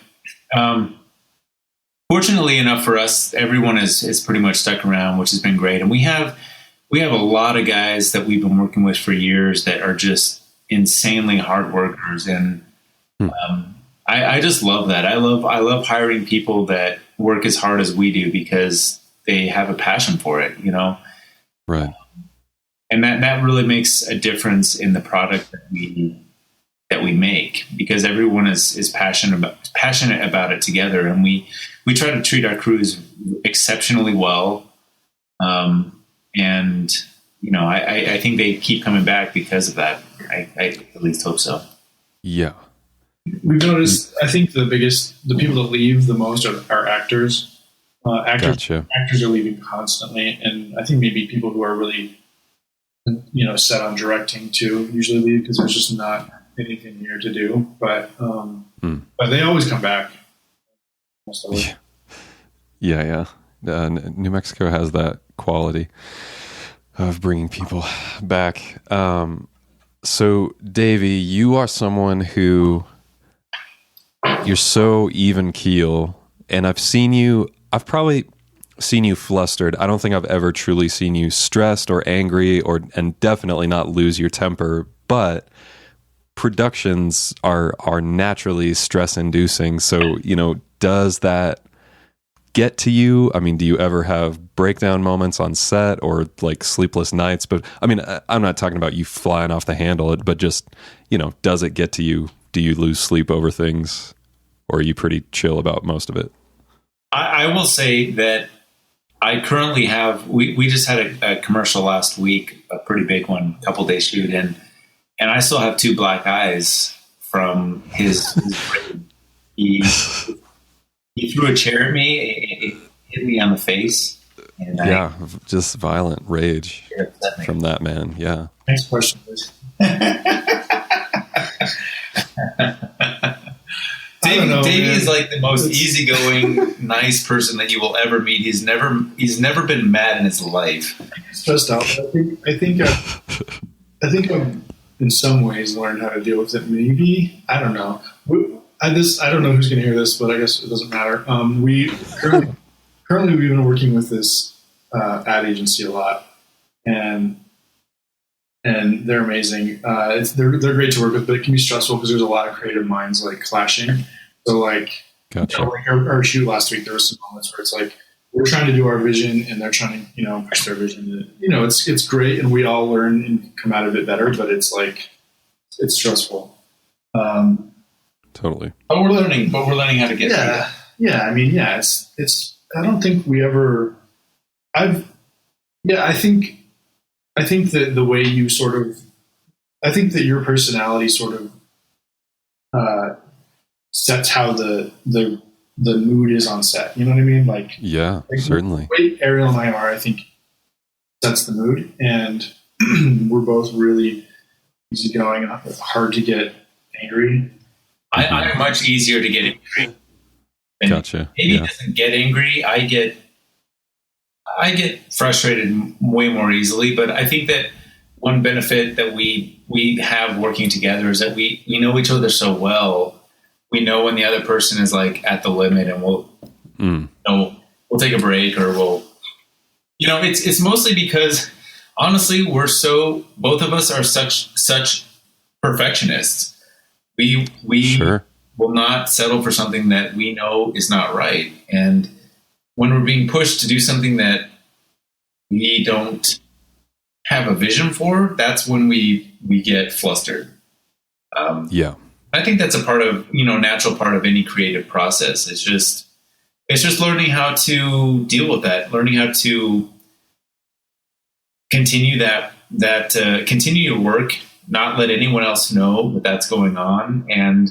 fortunately enough for us, everyone is pretty much stuck around, which has been great. And we have a lot of guys that we've been working with for years that are just insanely hard workers, and I just love that. I love hiring people that work as hard as we do because they have a passion for it, you know? Right. And that really makes a difference in the product that we make, because everyone is passionate about it together. And we try to treat our crews exceptionally well. And you know, I think they keep coming back because of that. I at least hope so. Yeah. We've noticed, I think the people that leave the most are actors. Gotcha. Actors are leaving constantly, and I think maybe people who are really, you know, set on directing too usually leave because there's just not anything here to do. But they always come back. Yeah. New Mexico has that quality of bringing people back. So, Davey, you are someone who you're so even keel, and I've probably seen you flustered. I don't think I've ever truly seen you stressed or angry, and definitely not lose your temper. But productions are naturally stress inducing. So, you know, does that get to you? I mean, do you ever have breakdown moments on set or like sleepless nights? But I mean, I'm not talking about you flying off the handle, but just, you know, does it get to you? Do you lose sleep over things, or are you pretty chill about most of it? I will say that I currently have, we just had a commercial last week, a pretty big one, a couple days shoot, and I still have 2 black eyes from his he threw a chair at me, it hit me on the face. And just violent rage from that man. Yeah. Next question, please. Davey is like the most easygoing, nice person that you will ever meet. He's never been mad in his life. Stressed out. I think I've in some ways learned how to deal with it. Maybe, I don't know. I don't know who's going to hear this, but I guess it doesn't matter. We currently we've been working with this ad agency a lot, and they're amazing. They're great to work with, but it can be stressful because there's a lot of creative minds like clashing. So like, gotcha. You know, like our shoot last week, there were some moments where it's like we're trying to do our vision and they're trying to, you know, push their vision. You know, it's great and we all learn and come out of it better, but it's like it's stressful. Totally. But we're learning how to get through it. Yeah. I mean, yeah, it's, I don't think we ever, I think that the way you sort of, I think that your personality sort of, sets how the mood is on set. You know what I mean? Like, yeah, certainly. The way Ariel and I are, I think sets the mood, and we're both really easygoing and hard to get angry. I'm much easier to get angry. And gotcha. Maybe doesn't get angry. I get frustrated way more easily, but I think that one benefit that we have working together is that we know each other so well. We know when the other person is like at the limit, and we'll take a break, or we'll, you know, it's mostly because honestly, both of us are such perfectionists. We sure. will not settle for something that we know is not right. And when we're being pushed to do something that we don't have a vision for, that's when we get flustered. I think that's a part of, natural part of any creative process. It's just learning how to deal with that, learning how to continue continue your work, not let anyone else know that that's going on, and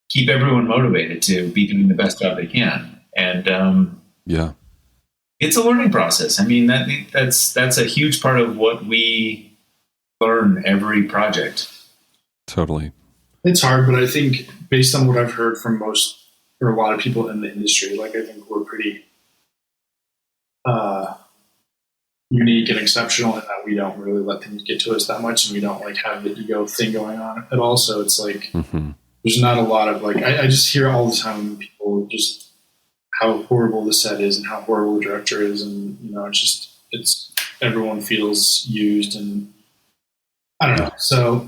keep everyone motivated to be doing the best job they can. And it's a learning process. I mean, that's a huge part of what we learn every project. Totally. It's hard, but I think based on what I've heard from most or a lot of people in the industry, like I think we're pretty unique and exceptional, and that we don't really let things get to us that much, and we don't like have the ego thing going on at all. So it's like there's not a lot of like I just hear all the time people just how horrible the set is and how horrible the director is, and it's everyone feels used, and I don't know. So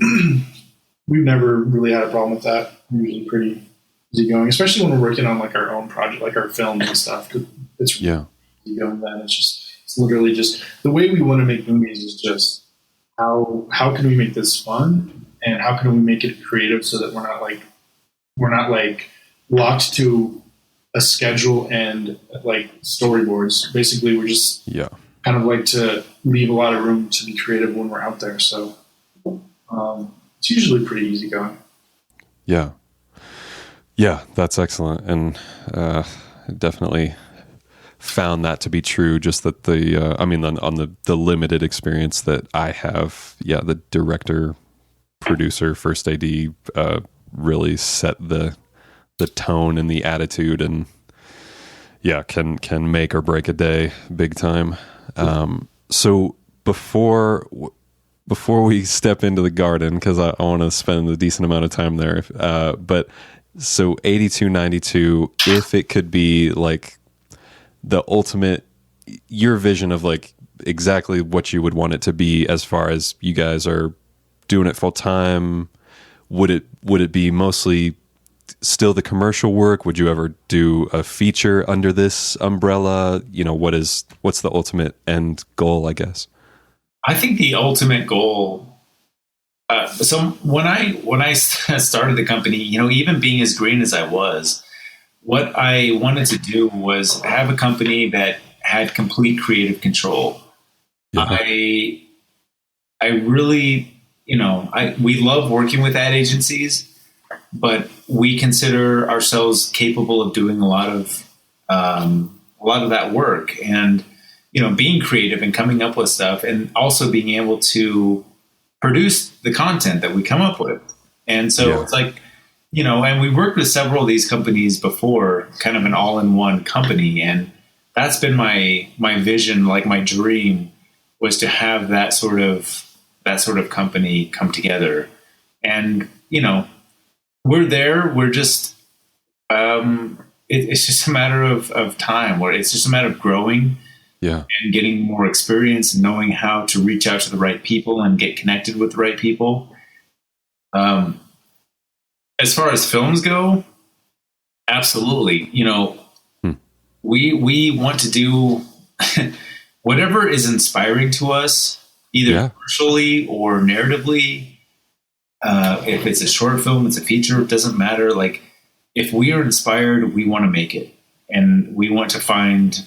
we've never really had a problem with that. We're usually pretty easygoing, especially when we're working on like our own project, like our films and stuff. It's really easygoing then. It's literally just the way we want to make movies is just how can we make this fun, and how can we make it creative so that we're not like locked to a schedule and like storyboards. Basically, we're just kind of like to leave a lot of room to be creative when we're out there. So it's usually pretty easygoing. Yeah. Yeah, that's excellent. And definitely found that to be true. Just that on the limited experience that I have, the director, producer, first AD really set the tone and the attitude, and can make or break a day big time. So before we step into the garden, because I want to spend a decent amount of time there, but so 8292, if it could be like the ultimate, your vision of like exactly what you would want it to be as far as you guys are doing it full time, would it be mostly still the commercial work? Would you ever do a feature under this umbrella? What's the ultimate end goal, I guess? I think the ultimate goal. So when I started the company, even being as green as I was, what I wanted to do was have a company that had complete creative control. Yeah. I really, we love working with ad agencies, but we consider ourselves capable of doing a lot of that work, and being creative and coming up with stuff, and also being able to produce the content that we come up with. And so it's like, and we worked with several of these companies before, kind of an all-in-one company, and that's been my vision, like my dream, was to have that sort of company come together. And we're there. We're just it's just a matter of time, where it's just a matter of growing and getting more experience and knowing how to reach out to the right people and get connected with the right people. As far as films go, absolutely. We want to do whatever is inspiring to us, either commercially or narratively. If it's a short film, it's a feature, it doesn't matter. Like, if we are inspired, we want to make it, and we want to find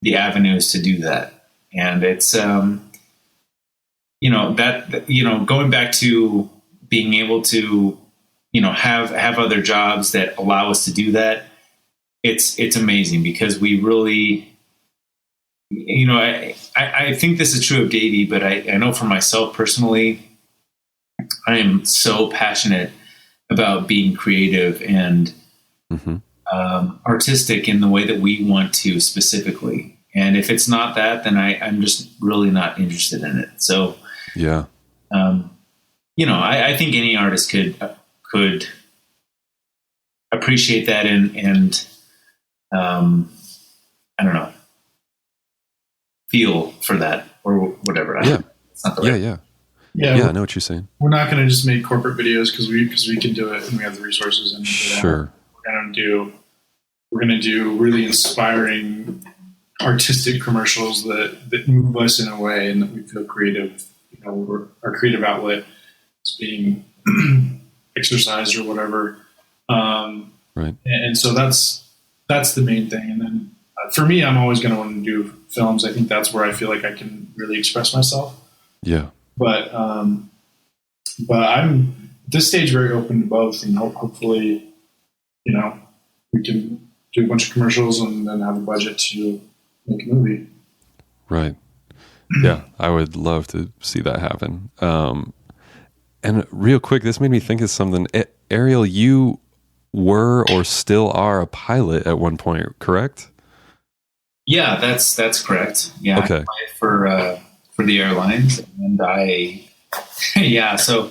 the avenues to do that. And it's, going back to being able to, have other jobs that allow us to do that. It's amazing, because we really, I think this is true of Davey, but I know for myself personally, I am so passionate about being creative and artistic in the way that we want to specifically. And if it's not that, then I'm just really not interested in it. So, I think any artist could appreciate that and I don't know, feel for that or whatever. It's not the right. Yeah, I know what you're saying. We're not going to just make corporate videos because we can do it and we have the resources. And sure, we're going to do really inspiring artistic commercials that move us in a way and that we feel creative. Our creative outlet is being exercised or whatever. Right. And so that's the main thing. And then for me, I'm always going to want to do films. I think that's where I feel like I can really express myself. Yeah. But I'm at this stage very open to both, and hopefully, we can do a bunch of commercials and then have a budget to make a movie. Right. Yeah, I would love to see that happen. And real quick, this made me think of something. Ariel, you were or still are a pilot at one point, correct? Yeah, that's correct. Yeah, Okay. I applied for the airlines, and yeah. So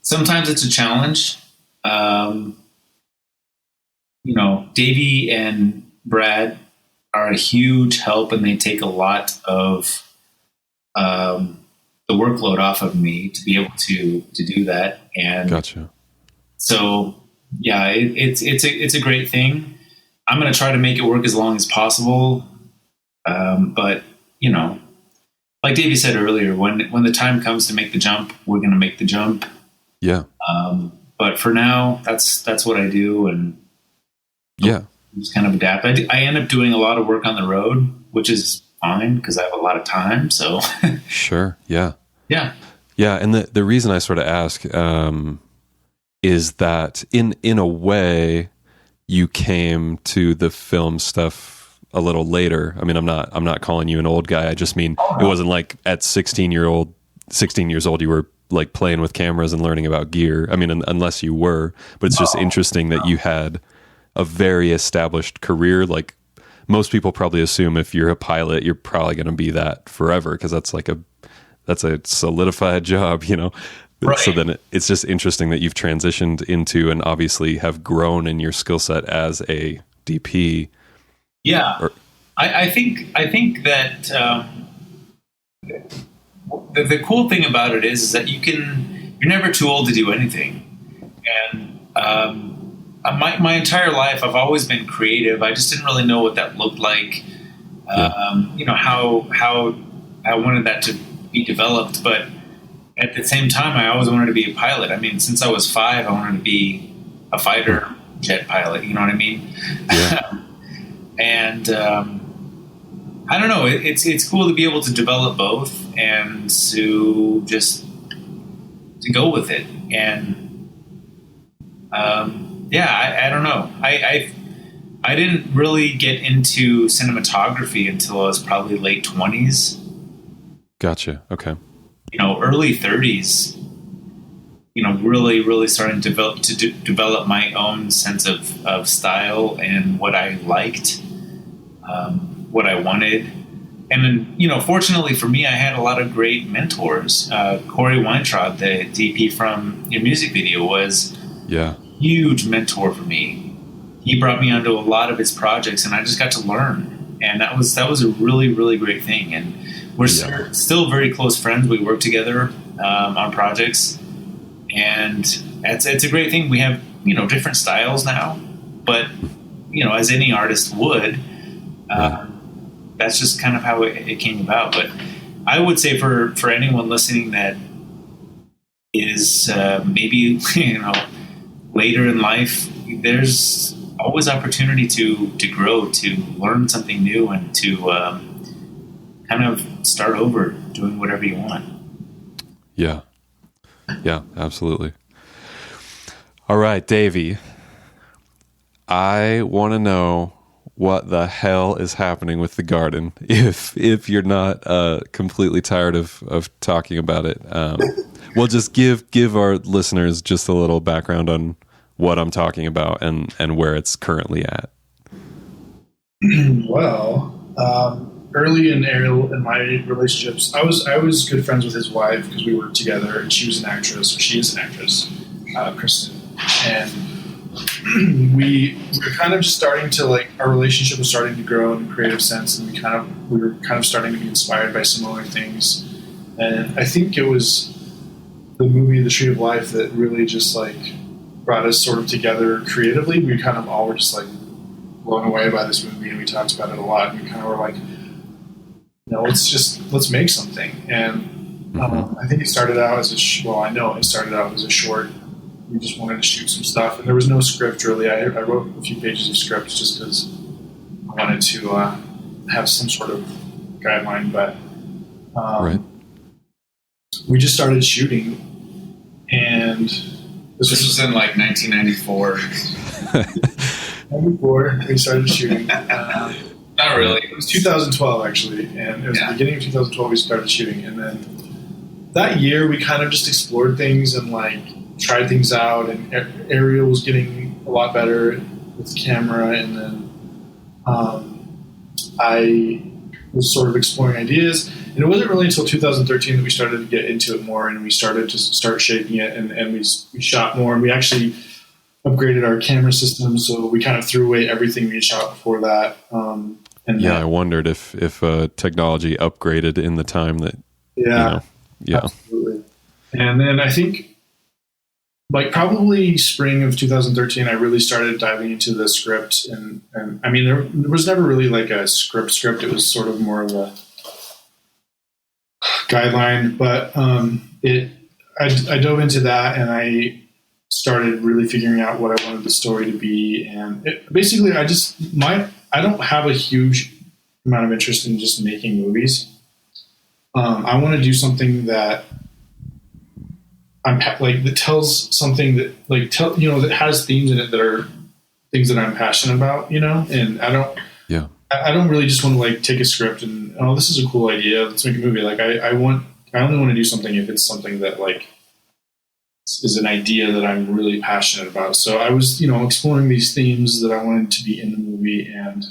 sometimes it's a challenge. Davy and Brad are a huge help, and they take a lot of the workload off of me to be able to do that. And Gotcha. so, yeah, it's a great thing. I'm going to try to make it work as long as possible. But like Davey said earlier, when the time comes to make the jump, we're going to make the jump. Yeah. But for now, that's what I do, and Yeah. just kind of adapt. I end up doing a lot of work on the road, which is fine because I have a lot of time. So Sure. Yeah. yeah. Yeah. And the reason I sort of ask is that in a way you came to the film stuff a little later. I mean, I'm not calling you an old guy. I just mean it wasn't like at 16 years old you were like playing with cameras and learning about gear. I mean, unless you were, but it's just interesting that you had a very established career. Like most people probably assume if you're a pilot, you're probably going to be that forever because that's a solidified job, Right. So then it's just interesting that you've transitioned into and obviously have grown in your skill set as a DP. Yeah. I think that the cool thing about it is that you're never too old to do anything. And my entire life, I've always been creative. I just didn't really know what that looked like. How I wanted that to be developed. But at the same time, I always wanted to be a pilot. I mean, since I was 5, I wanted to be a fighter jet pilot. You know what I mean? Yeah. And I don't know. It's cool to be able to develop both and to go with it. And I don't know. I didn't really get into cinematography until I was probably late 20s. Gotcha. Okay. Early 30s. Really, really starting to develop my own sense of style and what I liked, what I wanted. And then, fortunately for me, I had a lot of great mentors. Corey Weintraub, the DP from your music video, was a huge mentor for me. He brought me onto a lot of his projects, and I just got to learn. And that was a really, really great thing. And we're still very close friends. We work together on projects. And it's a great thing. We have, different styles now, but, as any artist would, that's just kind of how it came about. But I would say for anyone listening that is maybe, later in life, there's always opportunity to grow, to learn something new, and to kind of start over doing whatever you want. Yeah. Yeah, absolutely. All right, Davey, I want to know what the hell is happening with the garden. If you're not completely tired of talking about it, we'll just give our listeners just a little background on what I'm talking about and where it's currently at. Well, early in Ariel and my relationships, I was good friends with his wife because we worked together, and she is an actress, Kristen, and we were kind of just starting to our relationship was starting to grow in a creative sense, and we were kind of starting to be inspired by similar things. And I think it was the movie The Tree of Life that really just brought us sort of together creatively. We kind of all were just blown away by this movie, and we talked about it a lot, and we kind of were let's make something. And I think it started out as I know it started out as a short. We just wanted to shoot some stuff, and there was no script really. I wrote a few pages of script just because I wanted to have some sort of guideline, but Right. We just started shooting, and This was in 1994. 94, we started shooting. Not really. It was 2012 actually, and it was the beginning of 2012 we started shooting, and then that year we kind of just explored things and tried things out, and Ariel was getting a lot better with the camera, and then I was sort of exploring ideas. And it wasn't really until 2013 that we started to get into it more, and we started to start shaping it, and we shot more, and we actually upgraded our camera system, so we kind of threw away everything we had shot before that. I wondered if technology upgraded in the time that absolutely. And then I think like probably spring of 2013, I really started diving into the script, and I mean there was never really like a script. It was sort of more of a guideline, but I dove into that, and I started really figuring out what I wanted the story to be. And basically I don't have a huge amount of interest in just making movies. I want to do something that that tells something that that has themes in it that are things that I'm passionate about, and I don't really just want to like take a script and, oh, this is a cool idea, let's make a movie. Like I only want to do something if it's something that like is an idea that I'm really passionate about. So I was, exploring these themes that I wanted to be in the movie, and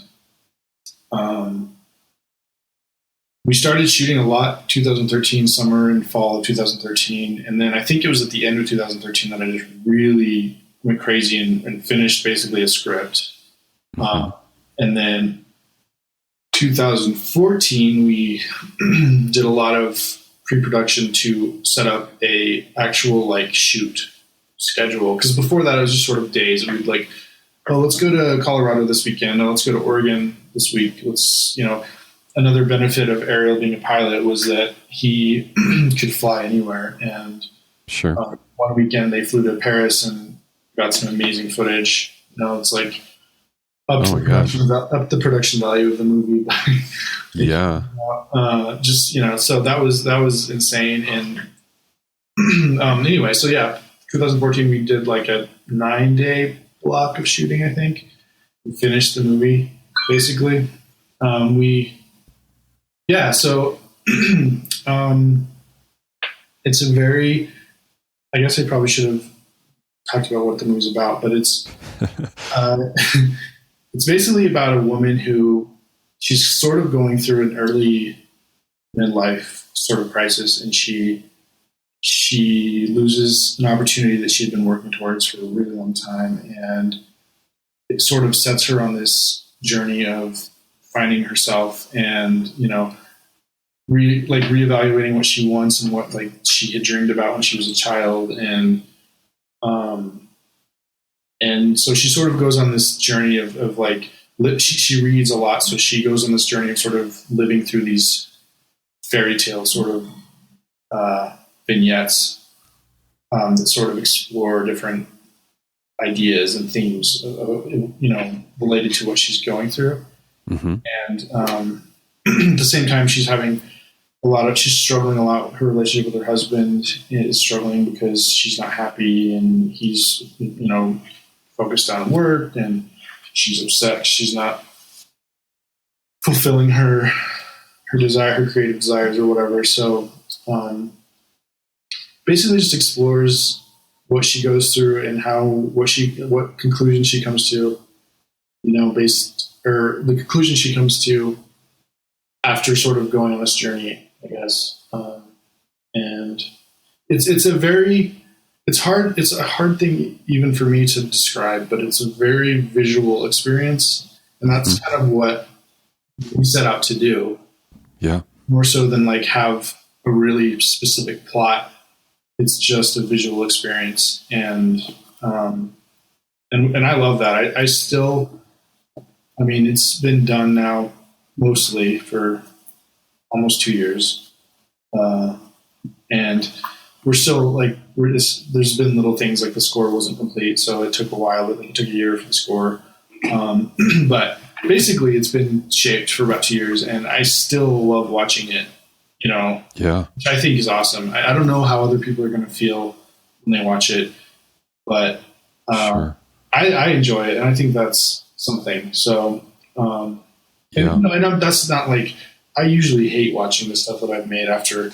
we started shooting a lot 2013, summer and fall of 2013. And then I think it was at the end of 2013 that I just really went crazy and finished basically a script. And then 2014, we did a lot of pre-production to set up a actual like shoot schedule. Because before that, it was just sort of days. And we'd like, oh, let's go to Colorado this weekend. Oh, let's go to Oregon this week. Let's, another benefit of Ariel being a pilot was that he could fly anywhere. And sure, one weekend they flew to Paris and got some amazing footage. It's like up the production value of the movie. Yeah. So that was insane. And anyway, so yeah, 2014 we did like a 9-day block of shooting. I think we finished the movie basically. So it's a very, I guess I probably should have talked about what the movie's about, but it's it's basically about a woman who she's sort of going through an early midlife sort of crisis, and she loses an opportunity that she had been working towards for a really long time, and it sort of sets her on this journey of finding herself and reevaluating what she wants and what like she had dreamed about when she was a child, and so she sort of goes on this journey of like she reads a lot, so she goes on this journey of sort of living through these fairy tale sort of vignettes that sort of explore different ideas and themes related to what she's going through. Mm-hmm. And at the same time, she's struggling a lot. Her relationship with her husband is struggling because she's not happy, and he's focused on work, and she's upset she's not fulfilling her creative desires or whatever. So basically just explores what she goes through and what conclusion she comes to, the conclusion she comes to after sort of going on this journey, I guess. And it's a hard thing even for me to describe, but it's a very visual experience, and that's kind of what we set out to do. Yeah. More so than like have a really specific plot. It's just a visual experience, and I love that. I mean, it's been done now mostly for almost 2 years, and we're still like there's been little things like the score wasn't complete, so it took a while. It took a year for the score, but basically it's been shaped for about 2 years, and I still love watching it. Yeah, which I think is awesome. I don't know how other people are going to feel when they watch it, but sure. I enjoy it, and I think that's something. So, and that's not like, I usually hate watching the stuff that I've made after,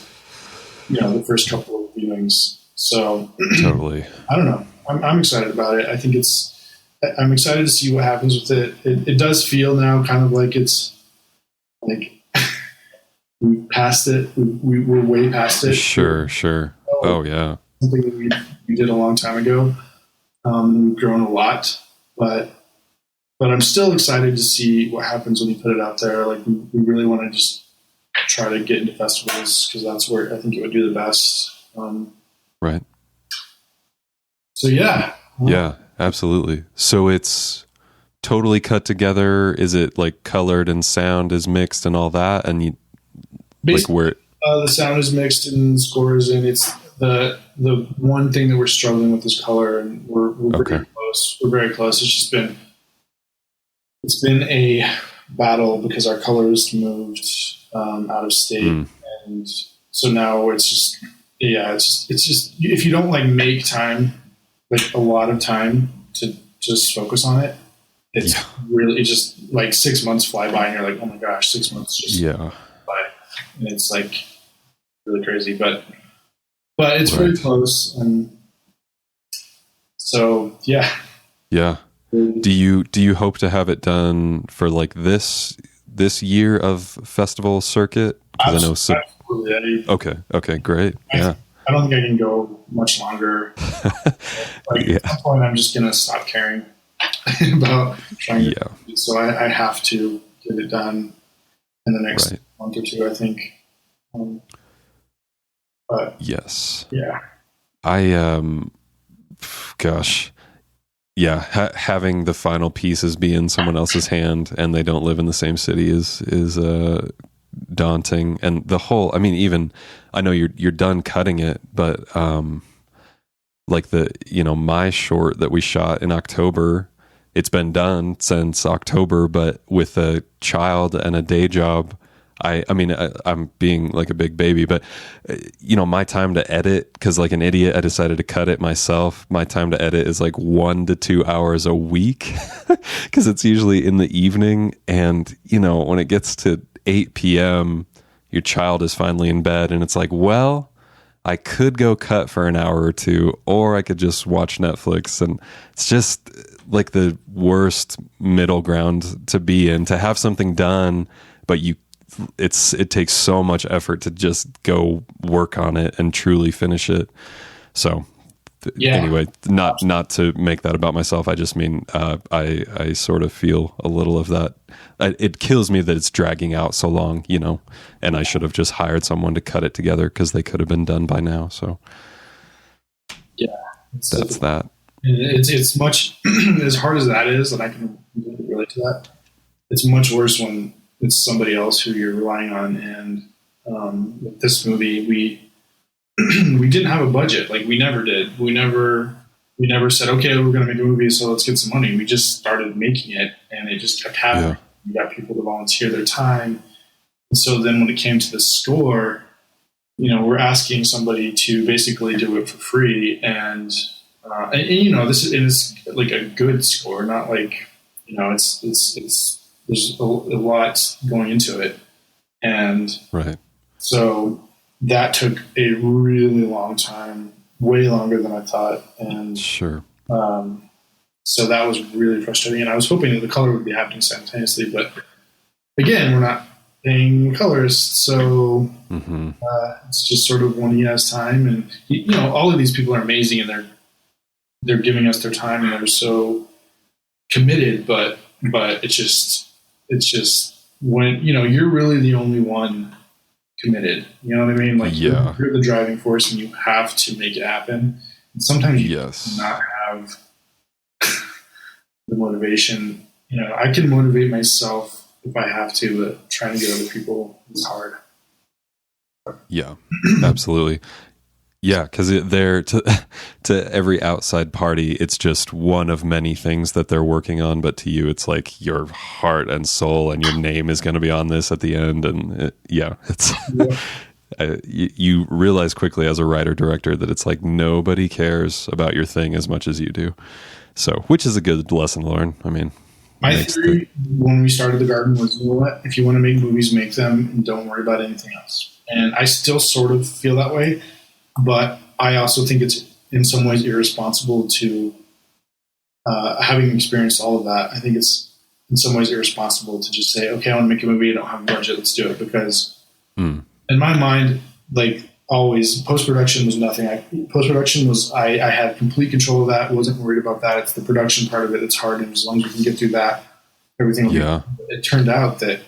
the first couple of viewings. So totally, I don't know. I'm excited about it. I think I'm excited to see what happens with it. It does feel now kind of like it's like we passed it. We were way past it. Sure. Oh yeah. Something that we did a long time ago. We've grown a lot, but I'm still excited to see what happens when you put it out there. Like we really want to just try to get into festivals because that's where I think it would do the best. Right. So yeah. Yeah, absolutely. So it's totally cut together. Is it like colored and sound is mixed and all that? And you basically, like where the sound is mixed and the score is in. It's the one thing that we're struggling with is color, and we're very close. We're very close. It's been a battle because our colors moved out of state, and so now it's just if you don't like make time, like a lot of time to just focus on it, it's really just like 6 months fly by and you're like, oh my gosh, 6 months just fly. And it's like really crazy, but it's very close. And so, yeah. Do you hope to have it done for like this year of festival circuit? Absolutely. Okay, great. I don't think I can go much longer. At some point, I'm just going to stop caring about trying to. So I have to get it done in the next month or two, I think. But yes. Yeah. Having the final pieces be in someone else's hand and they don't live in the same city is daunting. And the whole, I mean, even I know you're done cutting it, but like my short that we shot in October, it's been done since October, but with a child and a day job, I'm being like a big baby, but my time to edit, because like an idiot, I decided to cut it myself. My time to edit is like 1 to 2 hours a week because it's usually in the evening. And, when it gets to 8 p.m., your child is finally in bed and it's like, well, I could go cut for an hour or two, or I could just watch Netflix. And it's just like the worst middle ground to be in, to have something done, but it takes so much effort to just go work on it and truly finish it. So anyway, not to make that about myself. I just mean, I sort of feel a little of that. It kills me that it's dragging out so long, and I should have just hired someone to cut it together because they could have been done by now. So that's that. It's much as hard as that is, and I can relate to that. It's much worse when it's somebody else who you're relying on. And with this movie, we didn't have a budget. Like we never did. We never said, okay, we're going to make a movie, so let's get some money. We just started making it, and it just kept happening. We got people to volunteer their time. And so then when it came to the score, we're asking somebody to basically do it for free. And this is like a good score, not like, it's there's a lot going into it. And so that took a really long time, way longer than I thought. And sure. So that was really frustrating. And I was hoping that the color would be happening simultaneously, but again, we're not paying colors. So it's just sort of when he has time. And, all of these people are amazing, and they're giving us their time, and they're so committed, but it's just when, you're really the only one committed. You know what I mean? Like you're the driving force, and you have to make it happen. And sometimes you not have the motivation. I can motivate myself if I have to, but trying to get other people is hard. Yeah, absolutely. Yeah, because they're to every outside party, it's just one of many things that they're working on. But to you, it's like your heart and soul, and your name is going to be on this at the end. And you realize quickly as a writer director that it's like nobody cares about your thing as much as you do. So, which is a good lesson learned. I mean, my theory when we started the garden was, what? If you want to make movies, make them, and don't worry about anything else. And I still sort of feel that way. But I also think it's in some ways irresponsible to, having experienced all of that, I think it's in some ways irresponsible to just say, okay, I want to make a movie. I don't have a budget. Let's do it. Because in my mind, like always, post-production was nothing. Post-production was, I had complete control of that. Wasn't worried about that. It's the production part of it that's hard. And as long as we can get through that, everything will be. It turned out that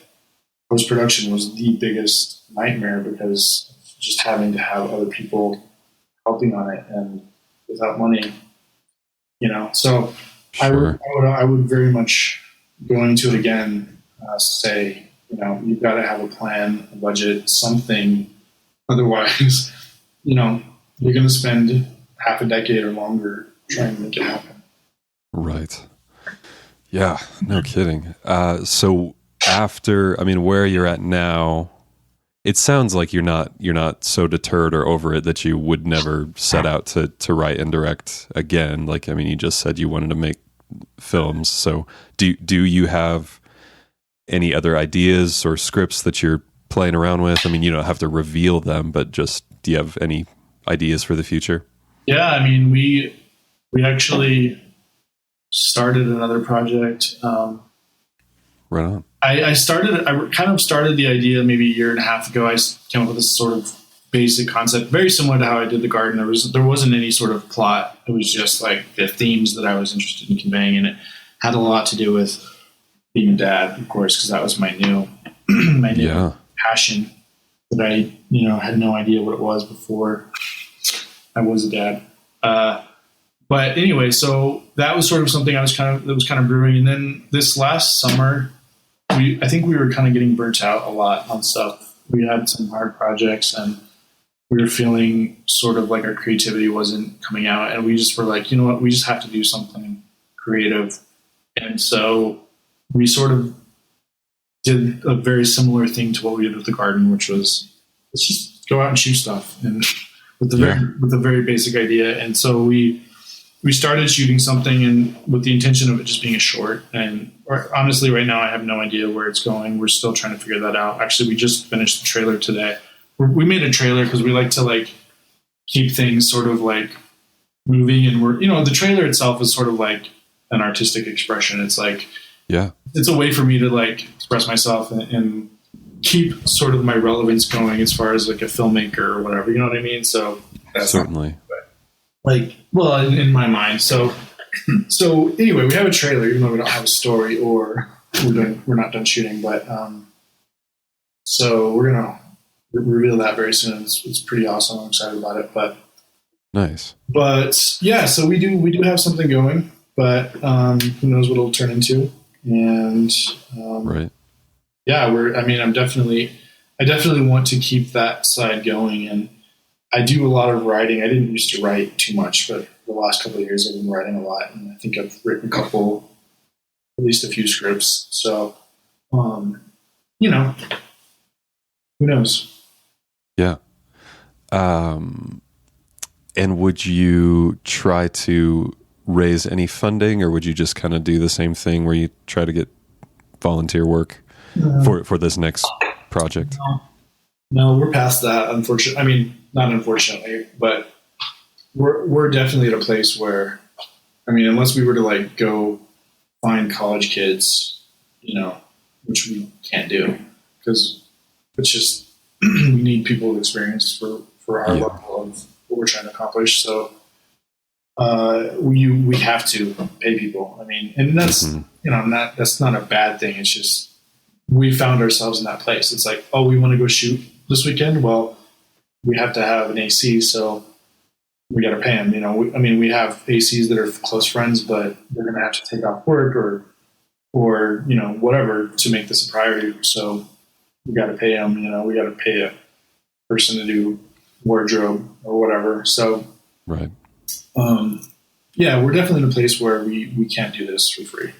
post-production was the biggest nightmare because just having to have other people helping on it and without money, so sure. I would very much, going to it again, say, you've got to have a plan, a budget, something. Otherwise, you're going to spend half a decade or longer trying to make it happen. Right. Yeah, no kidding. So after, where you're at now, it sounds like you're not so deterred or over it that you would never set out to write and direct again. Like, you just said you wanted to make films. So do you have any other ideas or scripts that you're playing around with? You don't have to reveal them, but just, do you have any ideas for the future? Yeah, we actually started another project. Right on. I kind of started the idea maybe a year and a half ago. I came up with this sort of basic concept, very similar to how I did the garden. There wasn't any sort of plot. It was just like the themes that I was interested in conveying, and it had a lot to do with being a dad, of course, because that was my new passion that I had no idea what it was before I was a dad. But anyway, so that was sort of something that was kind of brewing, and then this last summer, I think we were kind of getting burnt out a lot on stuff. We had some hard projects, and we were feeling sort of like our creativity wasn't coming out, and we just were like, you know what, we just have to do something creative. And so we sort of did a very similar thing to what we did with the garden, which was, let's just go out and shoot stuff, and with a very basic idea. And so we started shooting something, and with the intention of it just being a short. And honestly, right now I have no idea where it's going. We're still trying to figure that out. Actually, we just finished the trailer today. We made a trailer because we like to keep things sort of moving, and the trailer itself is sort of like an artistic expression. It's it's a way for me to express myself and keep sort of my relevance going as far as a filmmaker or whatever, you know what I mean? So that's certainly in my mind. So anyway, we have a trailer, even though we don't have a story or we're not done shooting, but so we're gonna reveal that very soon. It's pretty awesome. I'm excited about it. But nice. But yeah, so we do have something going, but who knows what it'll turn into? And right. Yeah, I definitely want to keep that side going, and I do a lot of writing. I didn't used to write too much, but the last couple of years I've been writing a lot, and I think I've written at least a few scripts. So, who knows? Yeah. And would you try to raise any funding, or would you just kind of do the same thing where you try to get volunteer work for this next project? No, we're past that. Unfortunately, not unfortunately, but we're definitely at a place where, unless we were to go find college kids, which we can't do because it's just we need people with experience for our level of what we're trying to accomplish. So we have to pay people. And that's that's not a bad thing. It's just we found ourselves in that place. It's we want to go shoot this weekend. Well, we have to have an AC, so we got to pay them. We have ACs that are close friends, but they're going to have to take off work or whatever to make this a priority. So we got to pay them. We got to pay a person to do wardrobe or whatever. So right. Yeah, we're definitely in a place where we can't do this for free.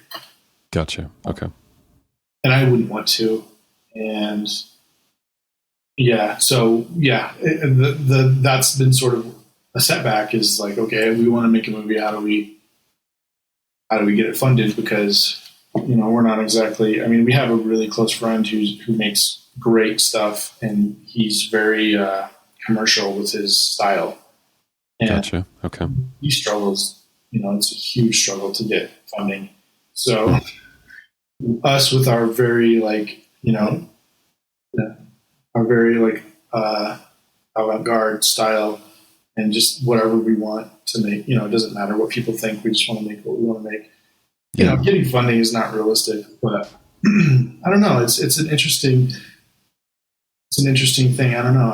Gotcha. Okay. And I wouldn't want to. And yeah, so yeah, that's been sort of a setback. Is okay, we want to make a movie. How do we get it funded? Because we're not exactly. We have a really close friend who makes great stuff, and he's very commercial with his style. And gotcha. Okay. He struggles. It's a huge struggle to get funding. So us with our very like, you know, our very like avant-garde style and just whatever we want to make, you know, it doesn't matter what people think. We just want to make what we want to make. You know, getting funding is not realistic, but I don't know. It's an interesting thing. I don't know.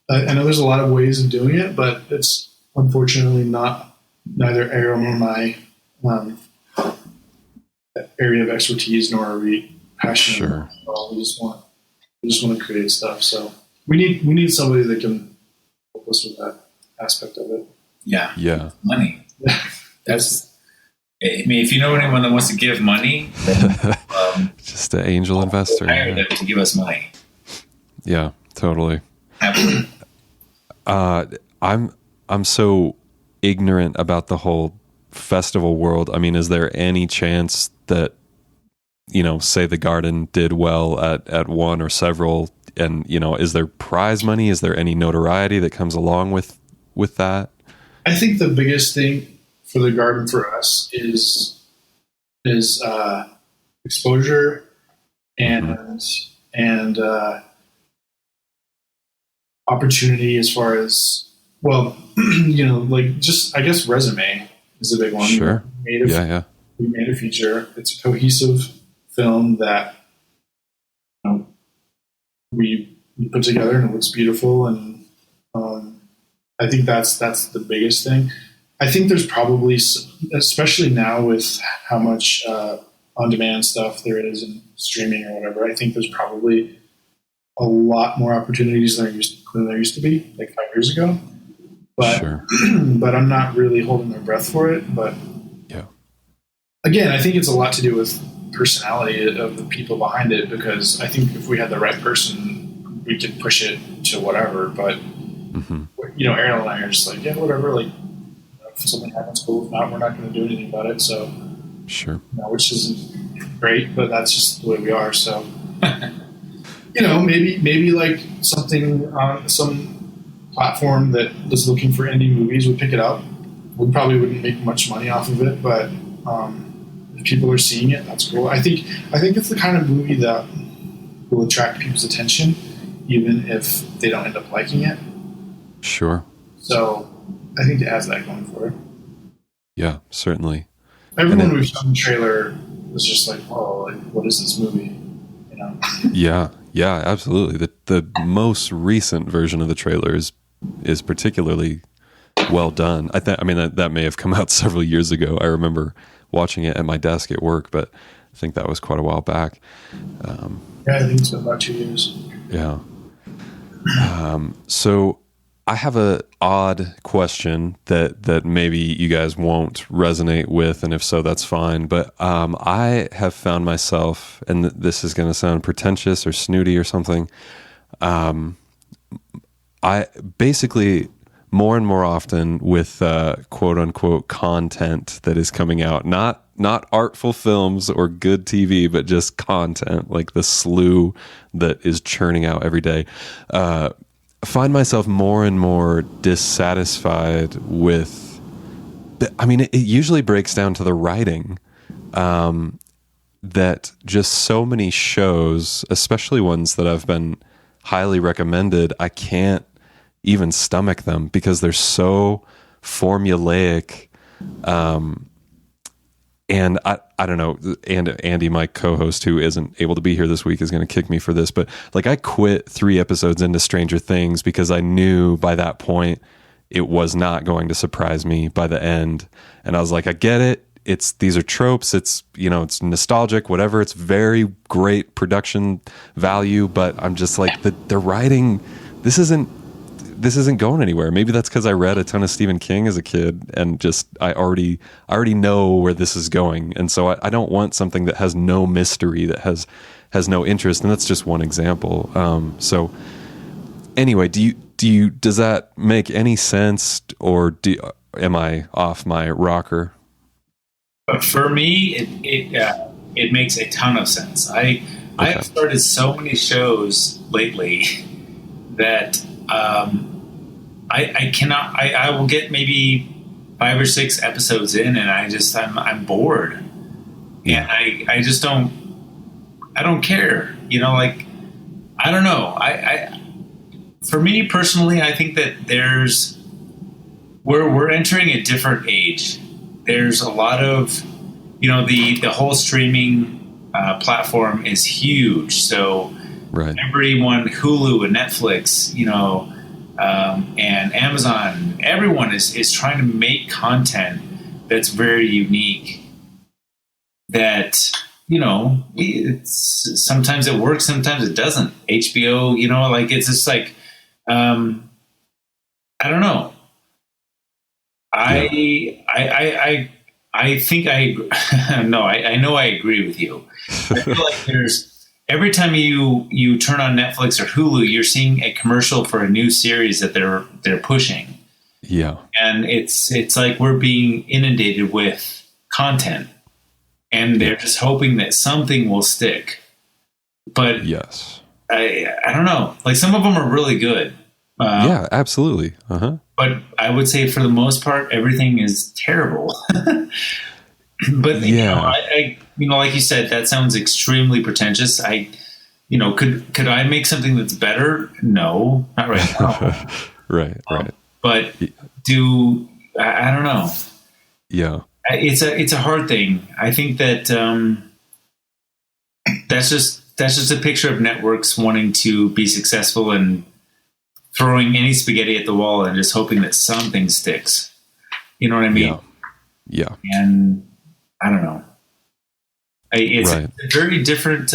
I know there's a lot of ways of doing it, but it's unfortunately neither Ariel nor my area of expertise, nor are we passionate. Sure. We just want to create stuff. So we need somebody that can help us with that aspect of it. Yeah. Money. That's. I mean, if you know anyone that wants to give money, then, just an angel investor. Hire them to give us money. Yeah, totally. Absolutely. I'm so ignorant about the whole festival world. I mean, is there any chance that, you know, say the Garden did well at one or several, and, you know, is there prize money? Is there any notoriety that comes along with that? I think the biggest thing for the Garden for us is exposure and opportunity, as far as, well, you know, like, just, I guess resume is a big one. Sure. We made a feature. It's a cohesive film that, you know, we put together, and it looks beautiful. And I think that's the biggest thing. I think there's probably, especially now with how much on-demand stuff there is and streaming or whatever, I think there's probably a lot more opportunities than there used to be, like 5 years ago. But Sure. But I'm not really holding my breath for it. But yeah, again, I think it's a lot to do with personality of the people behind it, because I think if we had the right person, we could push it to whatever. But you know, Ariel and I are just like, yeah, whatever. Like, if something happens, cool. If not, we're not going to do anything about it. So, sure. You know, which isn't great, but that's just the way we are. So, you know, maybe like something on some platform that is looking for indie movies would pick it up. We probably wouldn't make much money off of it, but if people are seeing it, that's cool. I think it's the kind of movie that will attract people's attention, even if they don't end up liking it. Sure. So I think it has that going for it. Yeah, certainly. Everyone we've shown the trailer was just like, "Oh, like, what is this movie?" You know? Yeah, absolutely. The most recent version of the trailer is particularly well done. I mean that may have come out several years ago. I remember watching it at my desk at work, but I think that was quite a while back. Yeah, I think it's been about 2 years. Yeah. So I have a odd question that maybe you guys won't resonate with, and if so, that's fine. But I have found myself, and this is going to sound pretentious or snooty or something, I basically more and more often with quote unquote content that is coming out, not artful films or good TV, but just content like the slew that is churning out every day. Find myself more and more dissatisfied with it usually breaks down to the writing, that just so many shows, especially ones that have been highly recommended, I can't even stomach them because they're so formulaic. And I don't know, and Andy, my co-host, who isn't able to be here this week, is going to kick me for this, but like I quit 3 episodes into Stranger Things because I knew by that point it was not going to surprise me by the end. And I was like, I get it. These are tropes. It's, you know, it's nostalgic, whatever. It's very great production value, but I'm just like the writing, this isn't going anywhere. Maybe that's because I read a ton of Stephen King as a kid, and just I already know where this is going, and so I don't want something that has no mystery, that has no interest, and that's just one example. So anyway, does that make any sense, or am I off my rocker? But for me, it makes a ton of sense. I have started so many shows lately that I cannot. I will get maybe 5 or 6 episodes in, and I'm bored. And I just don't care, like, I don't know. For me personally, I think that we're entering a different age. There's a lot of, the whole streaming platform is huge. So Right. everyone, Hulu and Netflix, and Amazon, everyone is trying to make content that's very unique. That, sometimes it works, sometimes it doesn't. HBO, like, it's just like, I don't know. I think no, I know I agree with you. I feel like every time you turn on Netflix or Hulu, you're seeing a commercial for a new series that they're pushing. Yeah. And it's like we're being inundated with content, and they're just hoping that something will stick. But yes, I don't know. Like, some of them are really good. Yeah, absolutely. Uh-huh. But I would say for the most part, everything is terrible. But Yeah. I like you said, that sounds extremely pretentious. Could I make something that's better? No, not right now. Right. But I don't know. Yeah. It's a hard thing. I think that that's just a picture of networks wanting to be successful and throwing any spaghetti at the wall and just hoping that something sticks. You know what I mean? Yeah. And I don't know. It's Right. a very different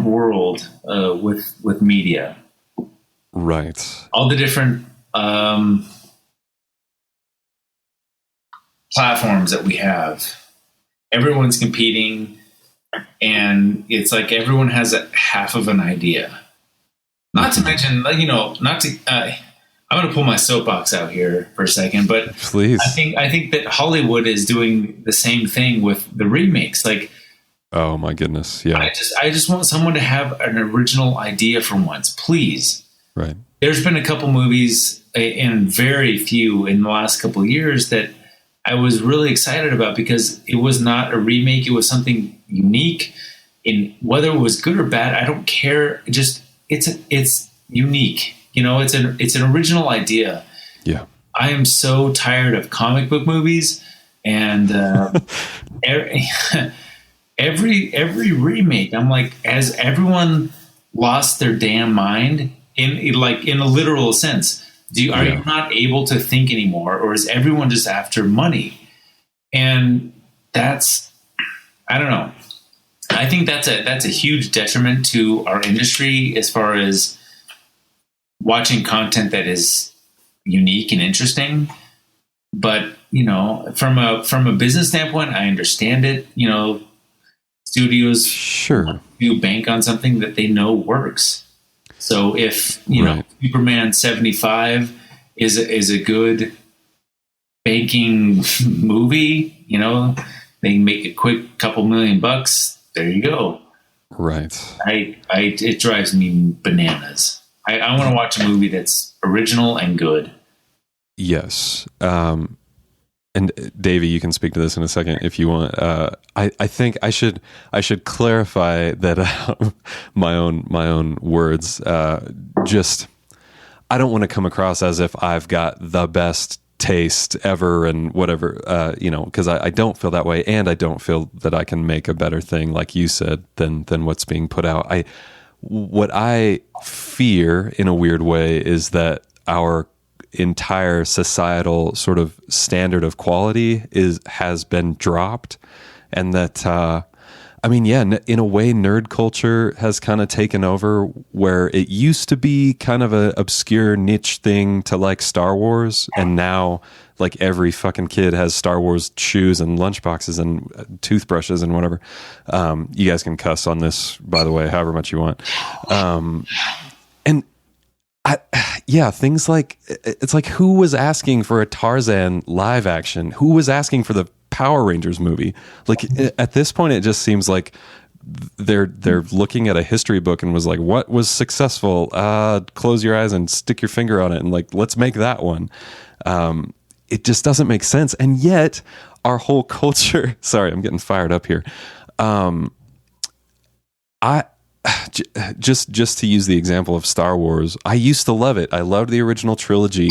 world with media. Right. All the different platforms that we have. Everyone's competing, and it's like everyone has a half of an idea. Not to mention, like, I'm going to pull my soapbox out here for a second, but Please. I think that Hollywood is doing the same thing with the remakes. Like, Oh my goodness. Yeah. I just want someone to have an original idea for once, please. Right. There's been a couple movies, and very few in the last couple of years, that I was really excited about because it was not a remake. It was something unique. In whether it was good or bad, I don't care. Just it's unique. It's an original idea. Yeah. I am so tired of comic book movies, and every remake. I'm like, has everyone lost their damn mind in a literal sense? Are you not able to think anymore, or is everyone just after money? And that's, I don't know. I think that's a huge detriment to our industry as far as watching content that is unique and interesting. But from a business standpoint, I understand it. Studios Sure. do bank on something that they know works. So if Right. Superman 75 is a good banking movie, they can make a quick couple $1,000,000. There you go. Right. It drives me bananas. I want to watch a movie that's original and good. Yes. And Davey, you can speak to this in a second if you want. I think I should clarify that my own words. Just I don't want to come across as if I've got the best taste ever and whatever. Because I don't feel that way, and I don't feel that I can make a better thing, like you said, than what's being put out. What I fear in a weird way is that our entire societal sort of standard of quality has been dropped, and that in a way nerd culture has kind of taken over, where it used to be kind of a obscure niche thing to like Star Wars, and now like every fucking kid has Star Wars shoes and lunchboxes and toothbrushes and whatever. You guys can cuss on this, by the way, however much you want. Things like, it's like, who was asking for a Tarzan live action? Who was asking for the Power Rangers movie? Like, at this point, it just seems like they're looking at a history book and was like, what was successful? Close your eyes and stick your finger on it and like, let's make that one. it just doesn't make sense. And yet our whole culture, sorry, I'm getting fired up here. I just to use the example of Star Wars, I used to love it. I loved the original trilogy,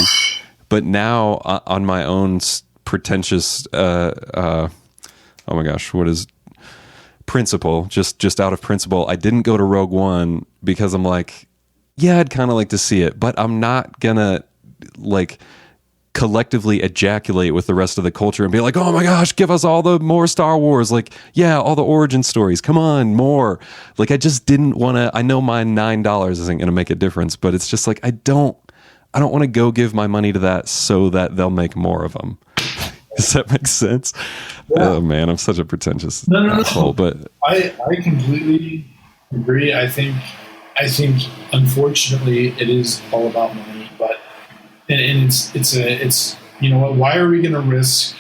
but now on my own pretentious, oh my gosh, what is principle? Just out of principle, I didn't go to Rogue One because I'm like, yeah, I'd kind of like to see it, but I'm not gonna like collectively ejaculate with the rest of the culture and be like, oh my gosh, give us all the more Star Wars. Like, yeah, all the origin stories. Come on, more. Like, I just didn't want to, I know my $9 isn't going to make a difference, but it's just like, I don't want to go give my money to that so that they'll make more of them. Does that make sense? Yeah. Oh man, I'm such a pretentious asshole, but I completely agree. I think unfortunately it is all about money, but and it's you know what? Why are we going to risk?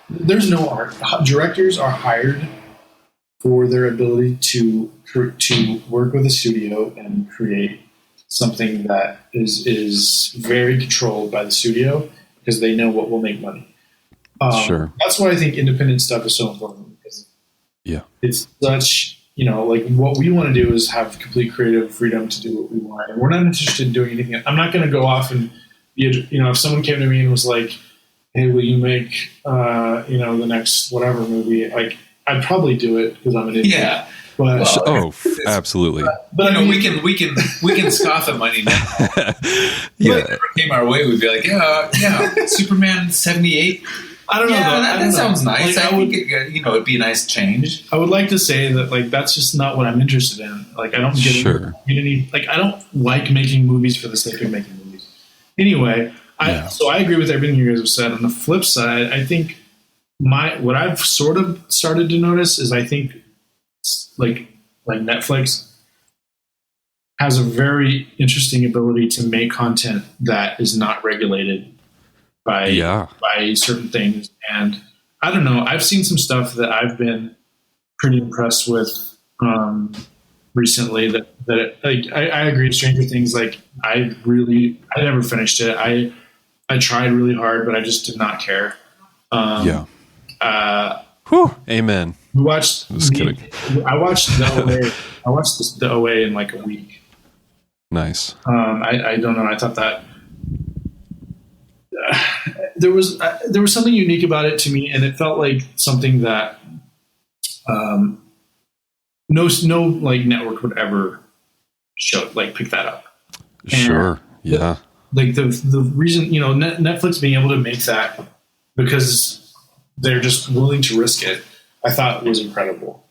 There's no art. Directors are hired for their ability to work with a studio and create something that is very controlled by the studio because they know what will make money. Sure. That's why I think independent stuff is so important because it's such, you know, like what we want to do is have complete creative freedom to do what we want, and we're not interested in doing anything. I'm not going to go off and you know, if someone came to me and was like, hey, will you make, you know, the next whatever movie? Like, I'd probably do it because I'm an idiot. Yeah. But, absolutely. But I mean, we can scoff at money now. Yeah. If it ever came our way, we'd be like, yeah, Superman 78. I don't know. That sounds nice. Like, I would get, you know, it'd be a nice change. I would like to say that, like, that's just not what I'm interested in. Like, I don't get any. Like, I don't like making movies for the sake of making movies. Anyway, so I agree with everything you guys have said. On the flip side, I think what I've sort of started to notice is I think like Netflix has a very interesting ability to make content that is not regulated by certain things. And I don't know, I've seen some stuff that I've been pretty impressed with recently that like I agree. Stranger Things, like I never finished it. I tried really hard, but I just did not care. Amen. We watched. I watched the OA. I watched the OA in like a week. Nice. I don't know. I thought that there was something unique about it to me, and it felt like something that no like network would ever pick that up. And sure. Yeah. The reason, you know, Netflix being able to make that because they're just willing to risk it, I thought was incredible.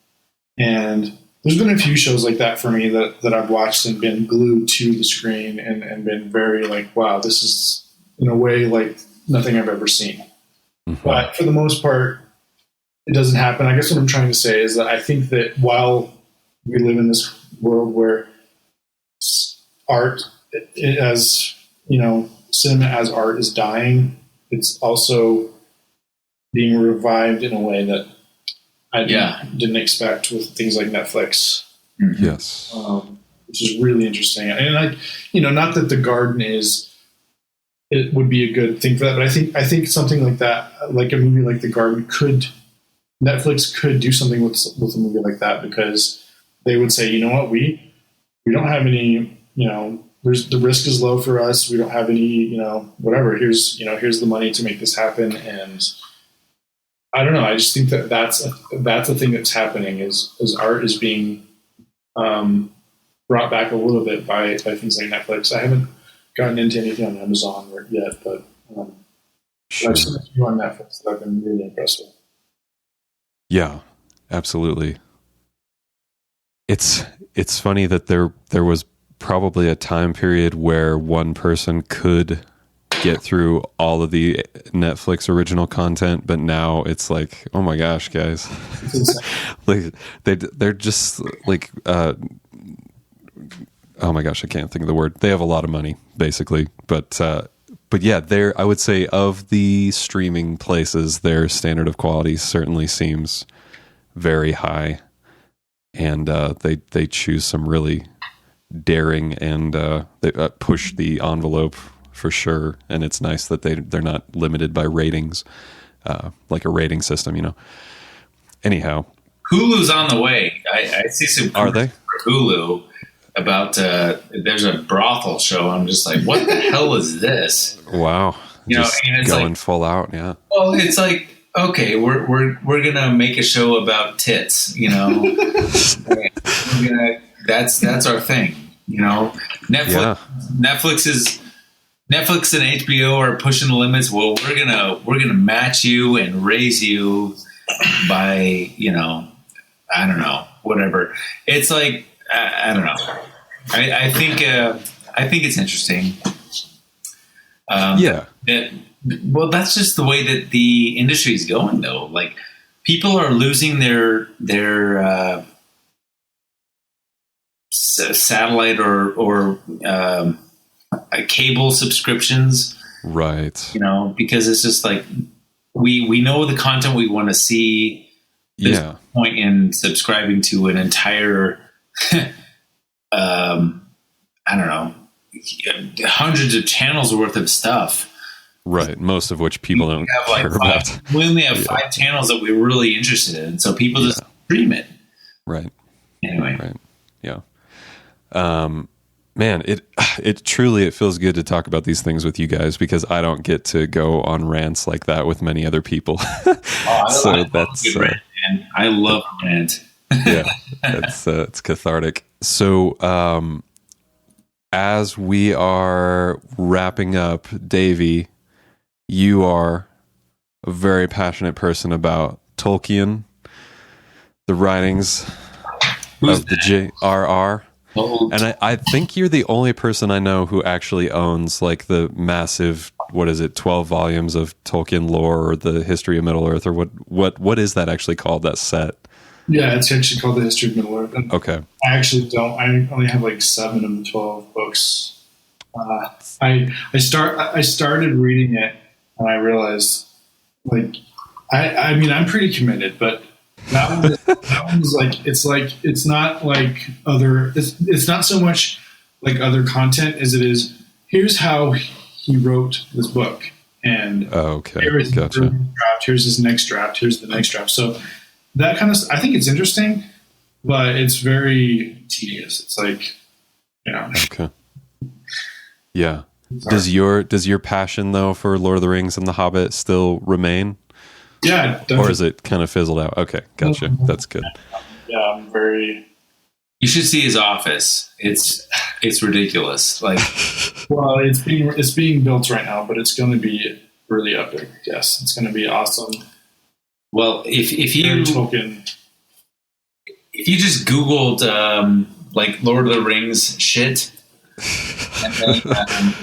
And there's been a few shows like that for me that I've watched and been glued to the screen and been very like, wow, this is in a way like nothing I've ever seen. Mm-hmm. But for the most part, it doesn't happen. I guess what I'm trying to say is that I think that while we live in this world where art, as you know, cinema as art is dying, it's also being revived in a way that I didn't expect with things like Netflix. Mm-hmm. Yes. Which is really interesting. And not that The Garden it would be a good thing for that, but I think something like that, like a movie like The Garden Netflix could do something with a movie like that, because they would say, you know what, we don't have any, you know, the risk is low for us. We don't have any, you know, whatever. Here's the money to make this happen. And I don't know. I just think that's the thing that's happening is art is being brought back a little bit by things like Netflix. I haven't gotten into anything on Amazon yet, but I've seen a few on Netflix that I've been really impressed with. Yeah, absolutely. It's funny that there was probably a time period where one person could get through all of the Netflix original content, but now it's like, oh my gosh, guys, like they're just like, oh my gosh, I can't think of the word. They have a lot of money, basically, but yeah, I would say of the streaming places, their standard of quality certainly seems very high, and they choose some really daring and they push the envelope for sure. And it's nice that they're not limited by ratings, like a rating system, Anyhow, Hulu's on the way. I see some. Are they? For Hulu about there's a brothel show. I'm just like, what the hell is this? Wow. Just and it's going like, full out. Yeah. well, it's like, okay, we're gonna make a show about tits. That's our thing. Netflix and HBO are pushing the limits. Well, we're gonna match you and raise you by I don't know, whatever. It's like I don't know. I think it's interesting. Well, that's just the way that the industry is going, though. Like, people are losing their satellite or cable subscriptions, right? Because it's just like we know the content we want to see. There's no point in subscribing to an entire, I don't know, hundreds of channels worth of stuff. Right. Most of which people don't care about. We only have 5 channels that we're really interested in. So people just stream it. Right. Anyway. Right. Yeah. Man, it truly feels good to talk about these things with you guys, because I don't get to go on rants like that with many other people. I love a rant. Yeah, it's cathartic. So, as we are wrapping up, Davy, you are a very passionate person about Tolkien, the writings of the J.R.R. And I think you're the only person I know who actually owns like the massive, 12 volumes of Tolkien lore, or the history of Middle Earth, or what is that actually called, that set? Yeah, it's actually called The History of Middle Earth. And okay. I actually don't. I only have like 7 of the 12 books. I started reading it, and I realized, like, I mean, I'm pretty committed, but that one is like, it's not like other. It's not so much like other content as it is. Here's how he wrote this book, and here's gotcha. Draft. Here's his next draft. Here's the next draft. So that kind of, I think it's interesting, but it's very tedious. It's like, Okay. Yeah. Does your passion though for Lord of the Rings and The Hobbit still remain? Yeah. Definitely. Or is it kind of fizzled out? Okay, gotcha. That's good. Yeah, I'm very. You should see his office. It's ridiculous. Like, well, it's being built right now, but it's going to be really epic. Yes, it's going to be awesome. Well, if you Tolkien. If you just Googled like Lord of the Rings shit, and then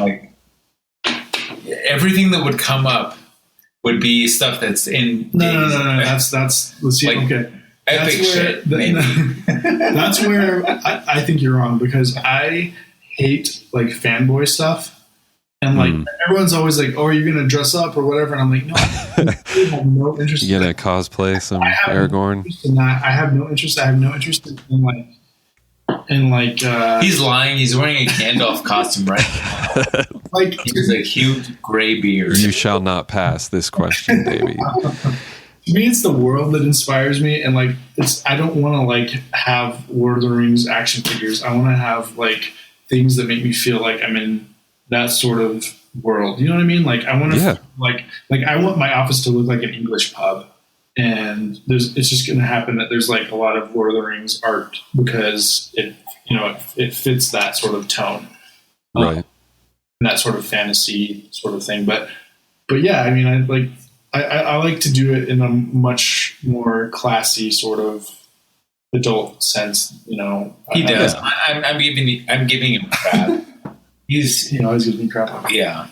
like everything that would come up would be stuff that's in no. That's let's see. Like, okay, epic shit. That's where I think you're wrong, because I hate like fanboy stuff. And like everyone's always like, "Oh, are you gonna dress up or whatever?" And I'm like, "No, I have no interest." You gonna cosplay some Aragorn? I have no interest. I have no interest in like. He's lying. He's wearing a Gandalf costume right now. Like, he has a huge gray beard. You shall not pass this question, baby. To me, it's the world that inspires me, and like, I don't want to like have Lord of the Rings action figures. I want to have like things that make me feel like I'm in that sort of world. You know what I mean? Like, I want to like I want my office to look like an English pub, and it's just going to happen that there's like a lot of Lord of the Rings art, because it fits that sort of tone, right? And that sort of fantasy sort of thing. But yeah, I mean, I like to do it in a much more classy sort of adult sense. He does. I'm giving him crap. He's always gives me crap. Yeah.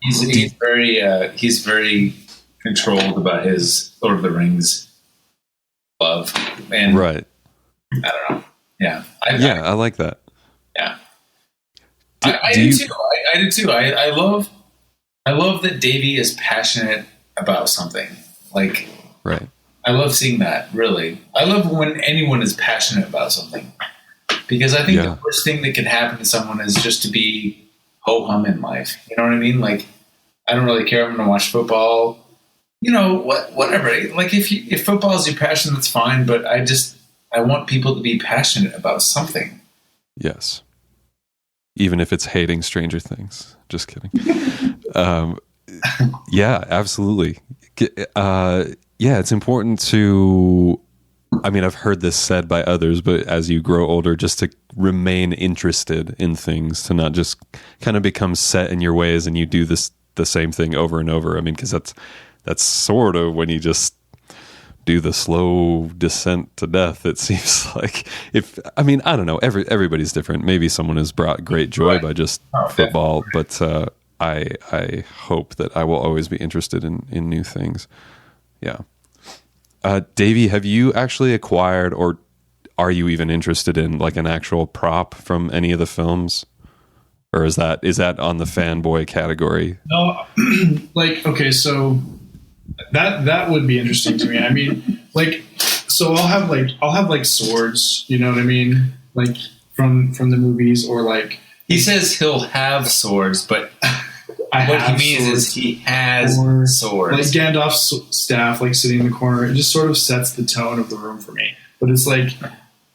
He's very controlled about his Lord of the Rings love, and right. I don't know. Yeah, I like that. Yeah, I do too. I do too. I love that Davy is passionate about something. Like, right. I love seeing that. Really, I love when anyone is passionate about something. Because I think the worst thing that can happen to someone is just to be ho hum in life. You know what I mean? Like, I don't really care. I'm going to watch football. You know, whatever. Like, if football is your passion, that's fine. But I want people to be passionate about something. Yes. Even if it's hating Stranger Things. Just kidding. Yeah, absolutely. Yeah, it's important to, I mean, I've heard this said by others, but as you grow older, just to remain interested in things, to not just kind of become set in your ways and you do the same thing over and over. I mean, because that's sort of when you just do the slow descent to death. It seems like, I don't know. Everybody's different. Maybe someone has brought great joy by just football, but I hope that I will always be interested in new things. Yeah. Davey, have you actually acquired, or are you even interested in like an actual prop from any of the films? Or is that on the fanboy category? No, like, okay, so that would be interesting to me. I mean, like, so I'll have like swords, you know what I mean? Like from the movies, or like, he says he'll have swords, but what he means is he has swords. Like Gandalf's staff, like sitting in the corner, it just sort of sets the tone of the room for me. But it's like,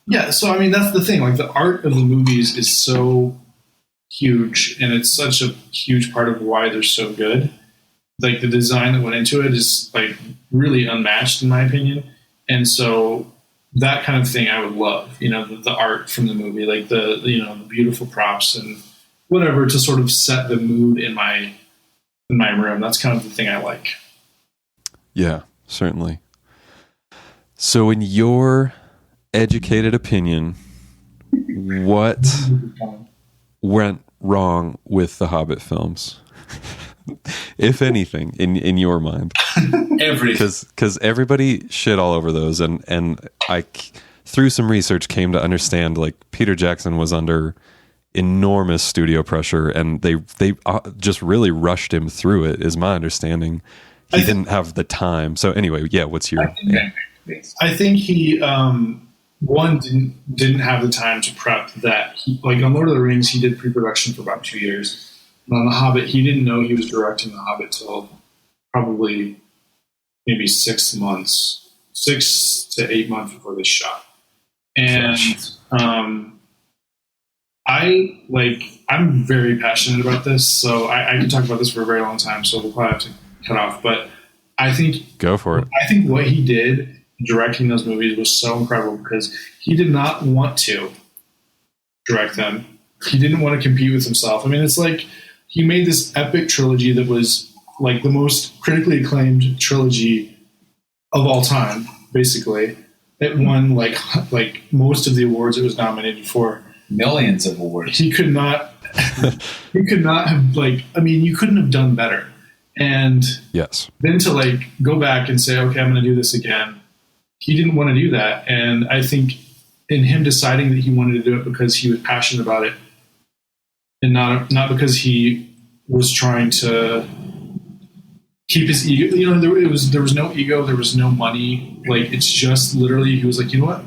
yeah, so I mean, that's the thing. Like, the art of the movies is so huge, and it's such a huge part of why they're so good. Like, the design that went into it is like really unmatched in my opinion. And so that kind of thing I would love, you know, the art from the movie, like the beautiful props and whatever, to sort of set the mood in my room. That's kind of the thing I like. Yeah, certainly. So in your educated opinion, what went wrong with the Hobbit films? If anything, in your mind? Everything. Because everybody shit all over those, and I, through some research, came to understand, like, Peter Jackson was under enormous studio pressure, and they just really rushed him through it, is my understanding. He didn't have the time. So anyway, yeah, what's your... I think he didn't have the time to prep that. Like, on Lord of the Rings, he did pre-production for about 2 years. And on The Hobbit, he didn't know he was directing The Hobbit till probably maybe 6 months, 6 to 8 months before they shot. And I'm very passionate about this, so I could talk about this for a very long time, so we'll probably have to cut off. But I think... Go for it. I think what he did directing those movies was so incredible, because he did not want to direct them. He didn't want to compete with himself. I mean, it's like he made this epic trilogy that was like the most critically acclaimed trilogy of all time, basically. It won like most of the awards it was nominated for. Millions of awards. He could not have, you couldn't have done better. And yes, then to like go back and say, okay, I'm going to do this again. He didn't want to do that. And I think in him deciding that he wanted to do it because he was passionate about it, and not because he was trying to keep his ego. You know, there was no ego, there was no money. Like, it's just literally, he was like, you know what?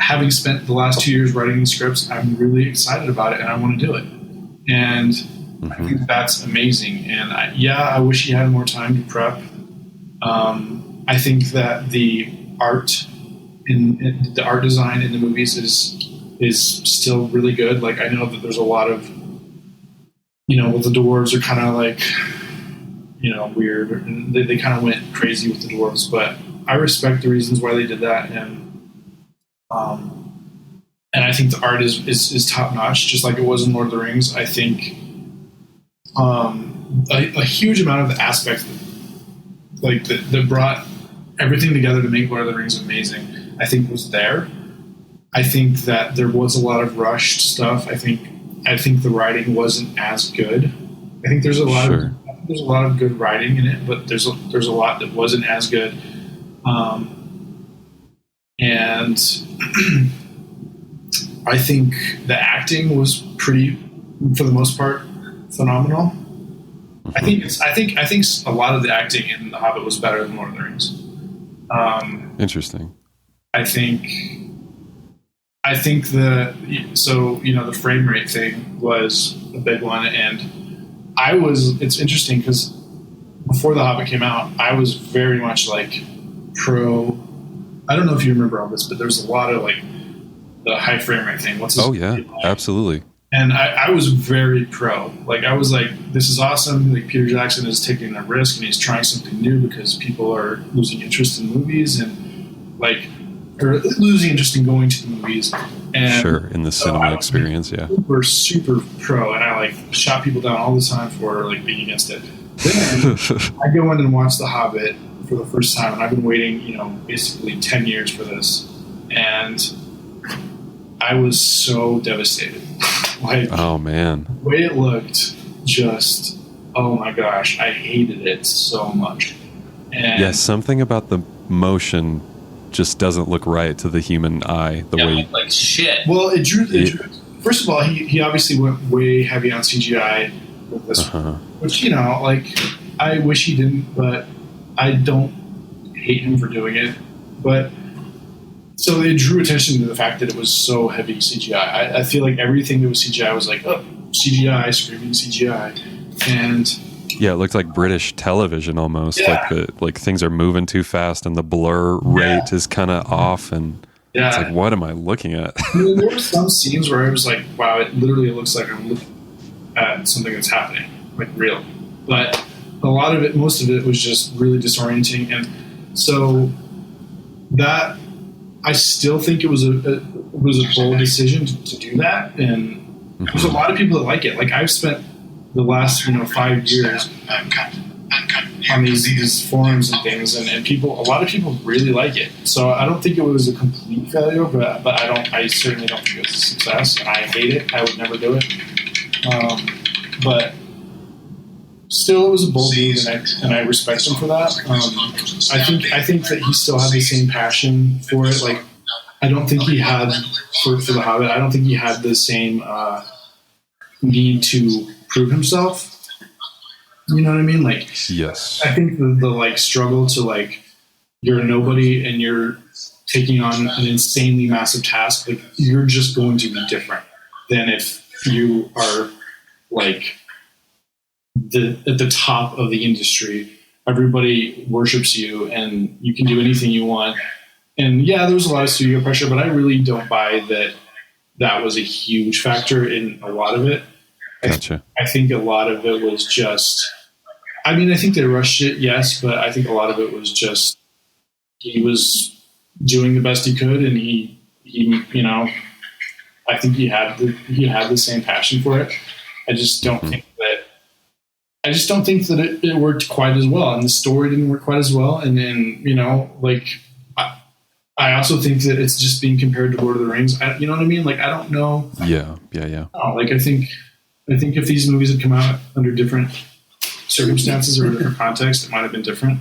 Having spent the last 2 years writing these scripts, I'm really excited about it and I want to do it. And I think that's amazing. And I wish he had more time to prep. I think that the art in the art design in the movies is still really good. Like, I know that there's a lot of, you know, the dwarves are kind of like, you know, weird, and they kind of went crazy with the dwarves, but I respect the reasons why they did that. And I think the art is top notch, just like it was in Lord of the Rings. I think a huge amount of the aspects that brought everything together to make Lord of the Rings amazing, I think was there. I think that there was a lot of rushed stuff. I think the writing wasn't as good. I think there's a lot of good writing in it, but there's a lot that wasn't as good. And I think the acting was pretty, for the most part, phenomenal. I think a lot of the acting in The Hobbit was better than Lord of the Rings. Interesting. I think the frame rate thing was a big one. And it's interesting because before The Hobbit came out, I was very much like pro. I don't know if you remember all this, but there's a lot of like the high frame rate thing. Oh yeah, absolutely. And I was very pro. Like, I was like, this is awesome. Like, Peter Jackson is taking a risk and he's trying something new because people are losing interest in movies and like, or losing interest in going to the movies. And sure, in the cinema experience, yeah. Super, super pro. And I like shot people down all the time for like being against it. Then I go in and watch The Hobbit for the first time, and I've been waiting, basically 10 years for this. And I was so devastated. Like, oh man, the way it looked, just, oh my gosh, I hated it so much. And yeah, something about the motion just doesn't look right to the human eye. The way, like shit. Well, it drew. First of all, he obviously went way heavy on CGI with this, which like I wish he didn't, but I don't hate him for doing it. But so they drew attention to the fact that it was so heavy CGI. I feel like everything that was CGI was like, oh, CGI, screaming CGI. And yeah, it looked like British television almost. Yeah. Like things are moving too fast and the blur rate is kind of off. And it's like, what am I looking at? I mean, there were some scenes where I was like, wow, it literally looks like I'm looking at something that's happening, like real. But a lot of it, most of it was just really disorienting. And so that, I still think it was a bold decision to do that, and there's a lot of people that like it. Like, I've spent the last 5 years on these forums and things, and a lot of people really like it. So I don't think it was a complete failure, but I certainly don't think it was a success. And I hate it. I would never do it. But still, it was a bold move, and I respect him for that. I think that he still had the same passion for it. Like, I don't think he had for The Hobbit. I don't think he had the same need to prove himself. You know what I mean? Like, yes. I think the like struggle to like, you're a nobody and you're taking on an insanely massive task. Like, you're just going to be different than if you are like at the top of the industry. Everybody worships you and you can do anything you want. And yeah, there was a lot of studio pressure, but I really don't buy that was a huge factor in a lot of it. Gotcha. I think a lot of it was just, I mean, I think they rushed it, yes, but I think a lot of it was just, he was doing the best he could, and he I think he had the same passion for it. I just don't think that it worked quite as well, and the story didn't work quite as well. And then, like, I also think that it's just being compared to Lord of the Rings. You know what I mean? Like, I don't know. Yeah. Like, I think if these movies had come out under different circumstances or a different context, it might have been different.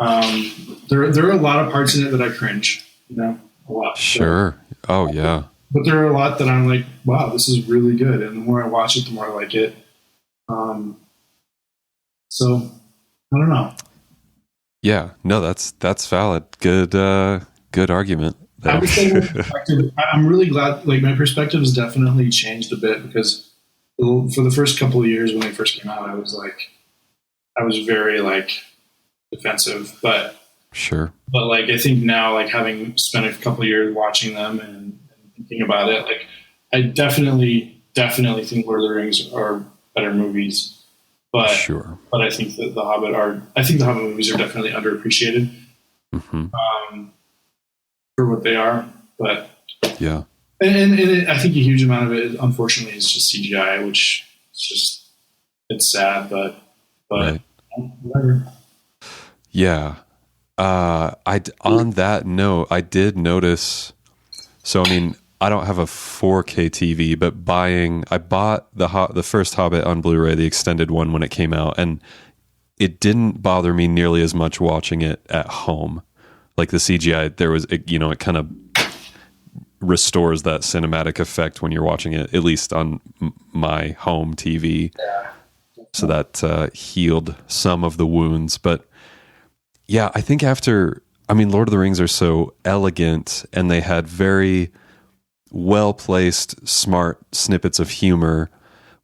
There are a lot of parts in it that I cringe, a lot. Sure. Oh yeah. But there are a lot that I'm like, wow, this is really good. And the more I watch it, the more I like it. So I don't know. Yeah, no, that's valid. Good argument. I'm really glad. Like, my perspective has definitely changed a bit, because for the first couple of years when they first came out, I was very like defensive, but sure. But like, I think now, like, having spent a couple of years watching them and thinking about it, like, I definitely think Lord of the Rings are better movies. But sure. But I think that the Hobbit movies are definitely underappreciated for what they are. But yeah, and I think a huge amount of it, unfortunately, is just CGI, which is it's sad, but right. Whatever. Yeah. On that note, I did notice. So I mean, I don't have a 4K TV, but I bought the first Hobbit on Blu-ray, the extended one, when it came out, and it didn't bother me nearly as much watching it at home. Like, the CGI, it kind of restores that cinematic effect when you're watching it, at least on my home TV. Yeah. So that healed some of the wounds. But yeah, I think Lord of the Rings are so elegant, and they had very well-placed, smart snippets of humor,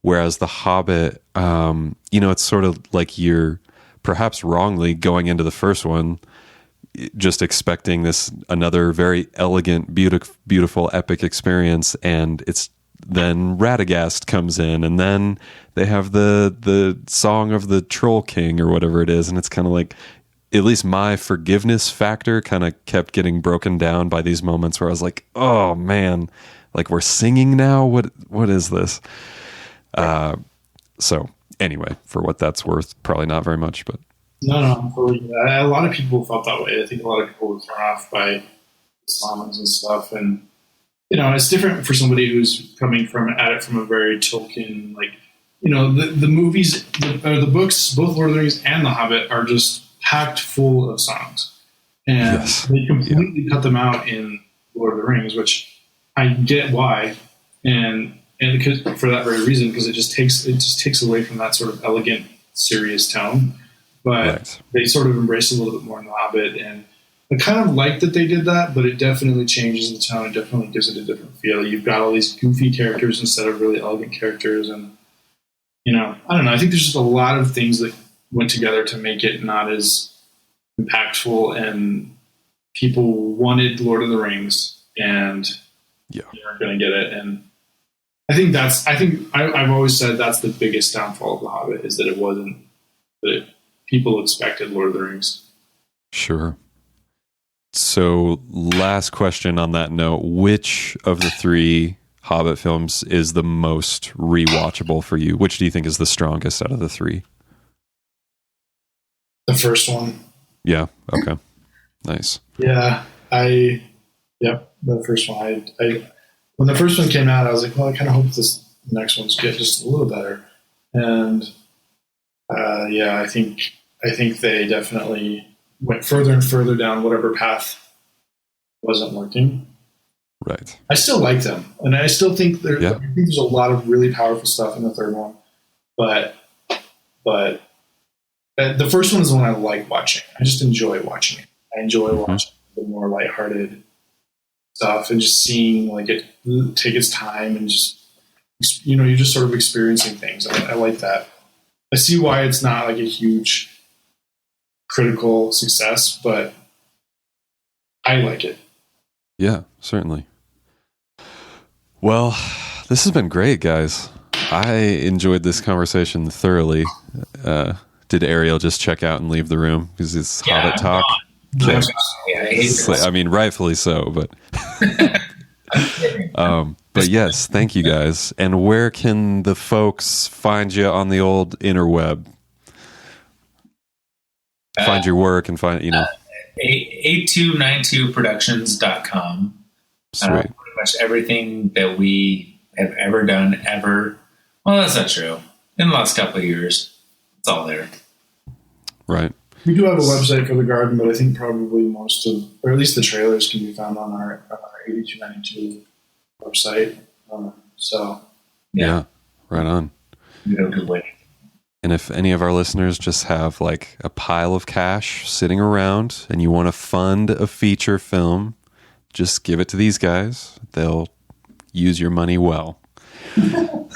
Whereas The Hobbit, it's sort of like you're perhaps wrongly going into the first one just expecting this another very elegant, beautiful, epic experience, and it's then Radagast comes in, and then they have the song of the Troll King or whatever it is, and it's kind of like, at least my forgiveness factor kind of kept getting broken down by these moments where I was like, oh man, like we're singing now? What is this? So anyway, for what that's worth, probably not very much, but No, totally. A lot of people felt that way. I think a lot of people were thrown off by songs and stuff, and it's different for somebody who's coming at it from a very Tolkien, like, the movies, the books, both Lord of the Rings and The Hobbit are just packed full of songs, and they completely cut them out in Lord of the Rings, which I get why, and because for that very reason, because it just takes away from that sort of elegant, serious tone. But they sort of embrace it a little bit more in The Hobbit, and I kind of like that they did that, but it definitely changes the tone. It definitely gives it a different feel. You've got all these goofy characters instead of really elegant characters, and I don't know. I think there's just a lot of things that went together to make it not as impactful, and people wanted Lord of the Rings, and you weren't going to get it. And I think I've always said that's the biggest downfall of The Hobbit, is that it wasn't that people expected Lord of the Rings. Sure. So last question on that note, which of the three Hobbit films is the most rewatchable for you? Which do you think is the strongest out of the three? The first one. Yeah. Okay. Nice. Yeah. The first one. I when the first one came out, I was like, well, I kind of hope this next one's get just a little better. And I think they definitely went further and further down whatever path wasn't working. Right. I still like them, and I still think I think there's a lot of really powerful stuff in the third one, but the first one is the one I like watching. I just enjoy watching it. I enjoy watching the more lighthearted stuff and just seeing like it take its time and just you're just sort of experiencing things. I like that. I see why it's not like a huge critical success, but I like it. Yeah, certainly. Well, this has been great, guys. I enjoyed this conversation thoroughly. Did Ariel just check out and leave the room because it's Hobbit talk? Yeah, I hate this. I mean, rightfully so, but but yes, thank you guys. And where can the folks find you on the old interweb? Find your work and find 8292productions.com. Sweet. Pretty much everything that we have ever done ever. Well, that's not true. In the last couple of years, it's all there. Right. We do have a website for the garden, but I think probably most of, or at least the trailers, can be found on our 8292 website. Yeah, right on. Good way. And if any of our listeners just have like a pile of cash sitting around and you want to fund a feature film, just give it to these guys. They'll use your money well.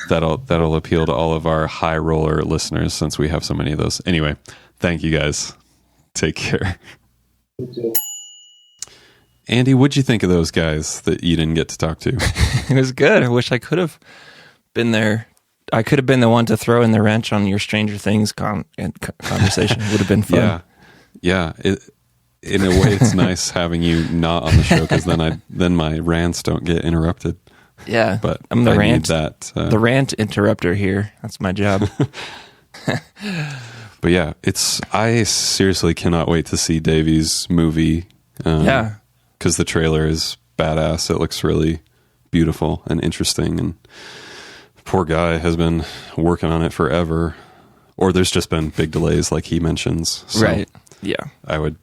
That'll appeal to all of our high roller listeners since we have so many of those. Anyway, thank you guys. Take care. Andy, what'd you think of those guys that you didn't get to talk to? It was good. I wish I could have been there. I could have been the one to throw in the wrench on your Stranger Things conversation. It would have been fun. Yeah. In a way, it's nice having you not on the show because then my rants don't get interrupted. Yeah, but I'm the rant. The rant interrupter here. That's my job. But yeah, I seriously cannot wait to see Davy's movie. Because the trailer is badass. It looks really beautiful and interesting, and poor guy has been working on it forever, or there's just been big delays like he mentions. So right. Yeah. I would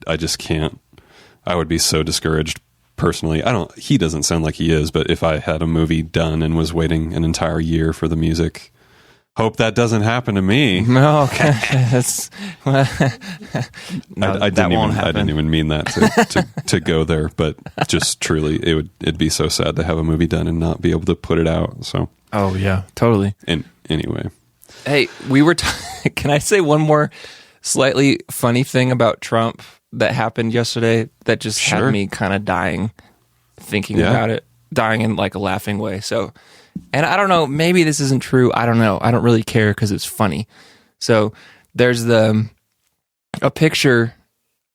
be so discouraged personally. He doesn't sound like he is, but if I had a movie done and was waiting an entire year for the music, hope that doesn't happen to me. No, okay. I didn't even mean that to go there, but just truly it'd be so sad to have a movie done and not be able to put it out. So oh yeah, totally. And anyway. Hey, we were. Can I say one more slightly funny thing about Trump that happened yesterday that just Sure. had me kind of dying thinking about it, dying in like a laughing way. So, and I don't know, maybe this isn't true. I don't know. I don't really care because it's funny. So there's a picture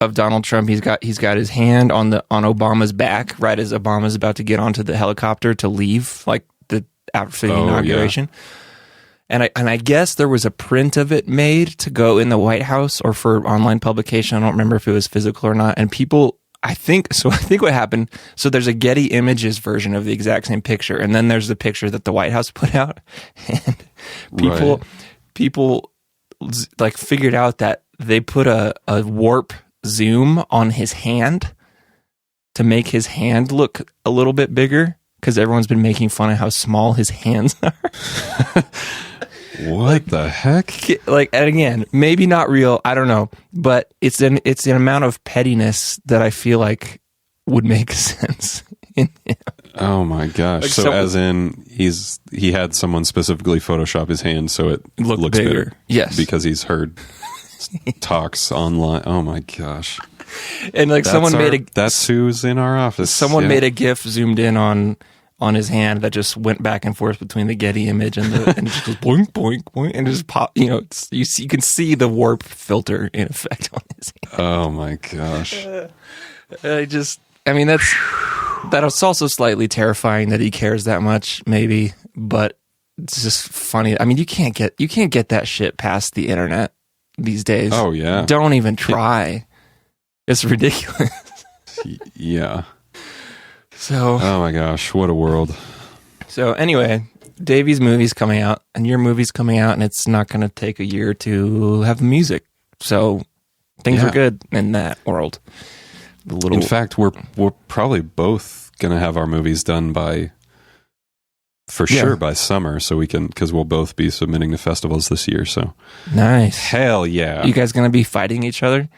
of Donald Trump. He's got his hand on Obama's back right as Obama's about to get onto the helicopter to leave, like after the inauguration. Yeah. And I guess there was a print of it made to go in the White House or for online publication. I don't remember if it was physical or not. And people, I think what happened, so there's a Getty Images version of the exact same picture. And then there's the picture that the White House put out. And people like figured out that they put a warp zoom on his hand to make his hand look a little bit bigger because everyone's been making fun of how small his hands are. What the heck? Like, and again, maybe not real. I don't know, but it's an amount of pettiness that I feel like would make sense in him. Oh my gosh! Like so as in he had someone specifically Photoshop his hand so it looks bigger. Yes, because he's heard talks online. Oh my gosh! And like that's who's in our office. Someone made a GIF zoomed in on his hand that just went back and forth between the Getty image and it just goes boink boink boink and just pop. You know, you can see the warp filter in effect on his hand. Oh my gosh! That's also slightly terrifying that he cares that much, maybe, but it's just funny. I mean, you can't get that shit past the internet these days. Oh yeah, don't even try. It's ridiculous. Yeah. So. Oh my gosh, what a world. So anyway, Davy's movie's coming out, and your movie's coming out, and it's not going to take a year to have the music. So things are good in that world. In fact, we're probably both going to have our movies done by summer, so we can, because we'll both be submitting to festivals this year. So nice. Hell yeah! You guys going to be fighting each other?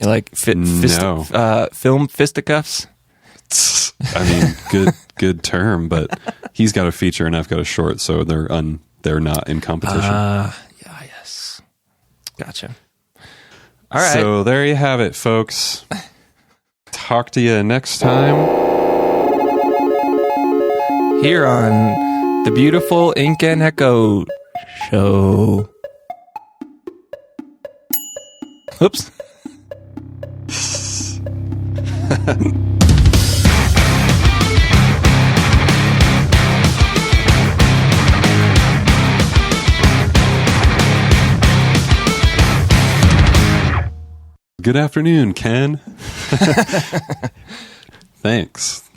Like film fisticuffs? I mean, good term, but he's got a feature and I've got a short, so they're not in competition. Yes. Gotcha. All right. So there you have it, folks. Talk to you next time here on the beautiful Ink and Echo show. Oops. Good afternoon, Ken. Thanks.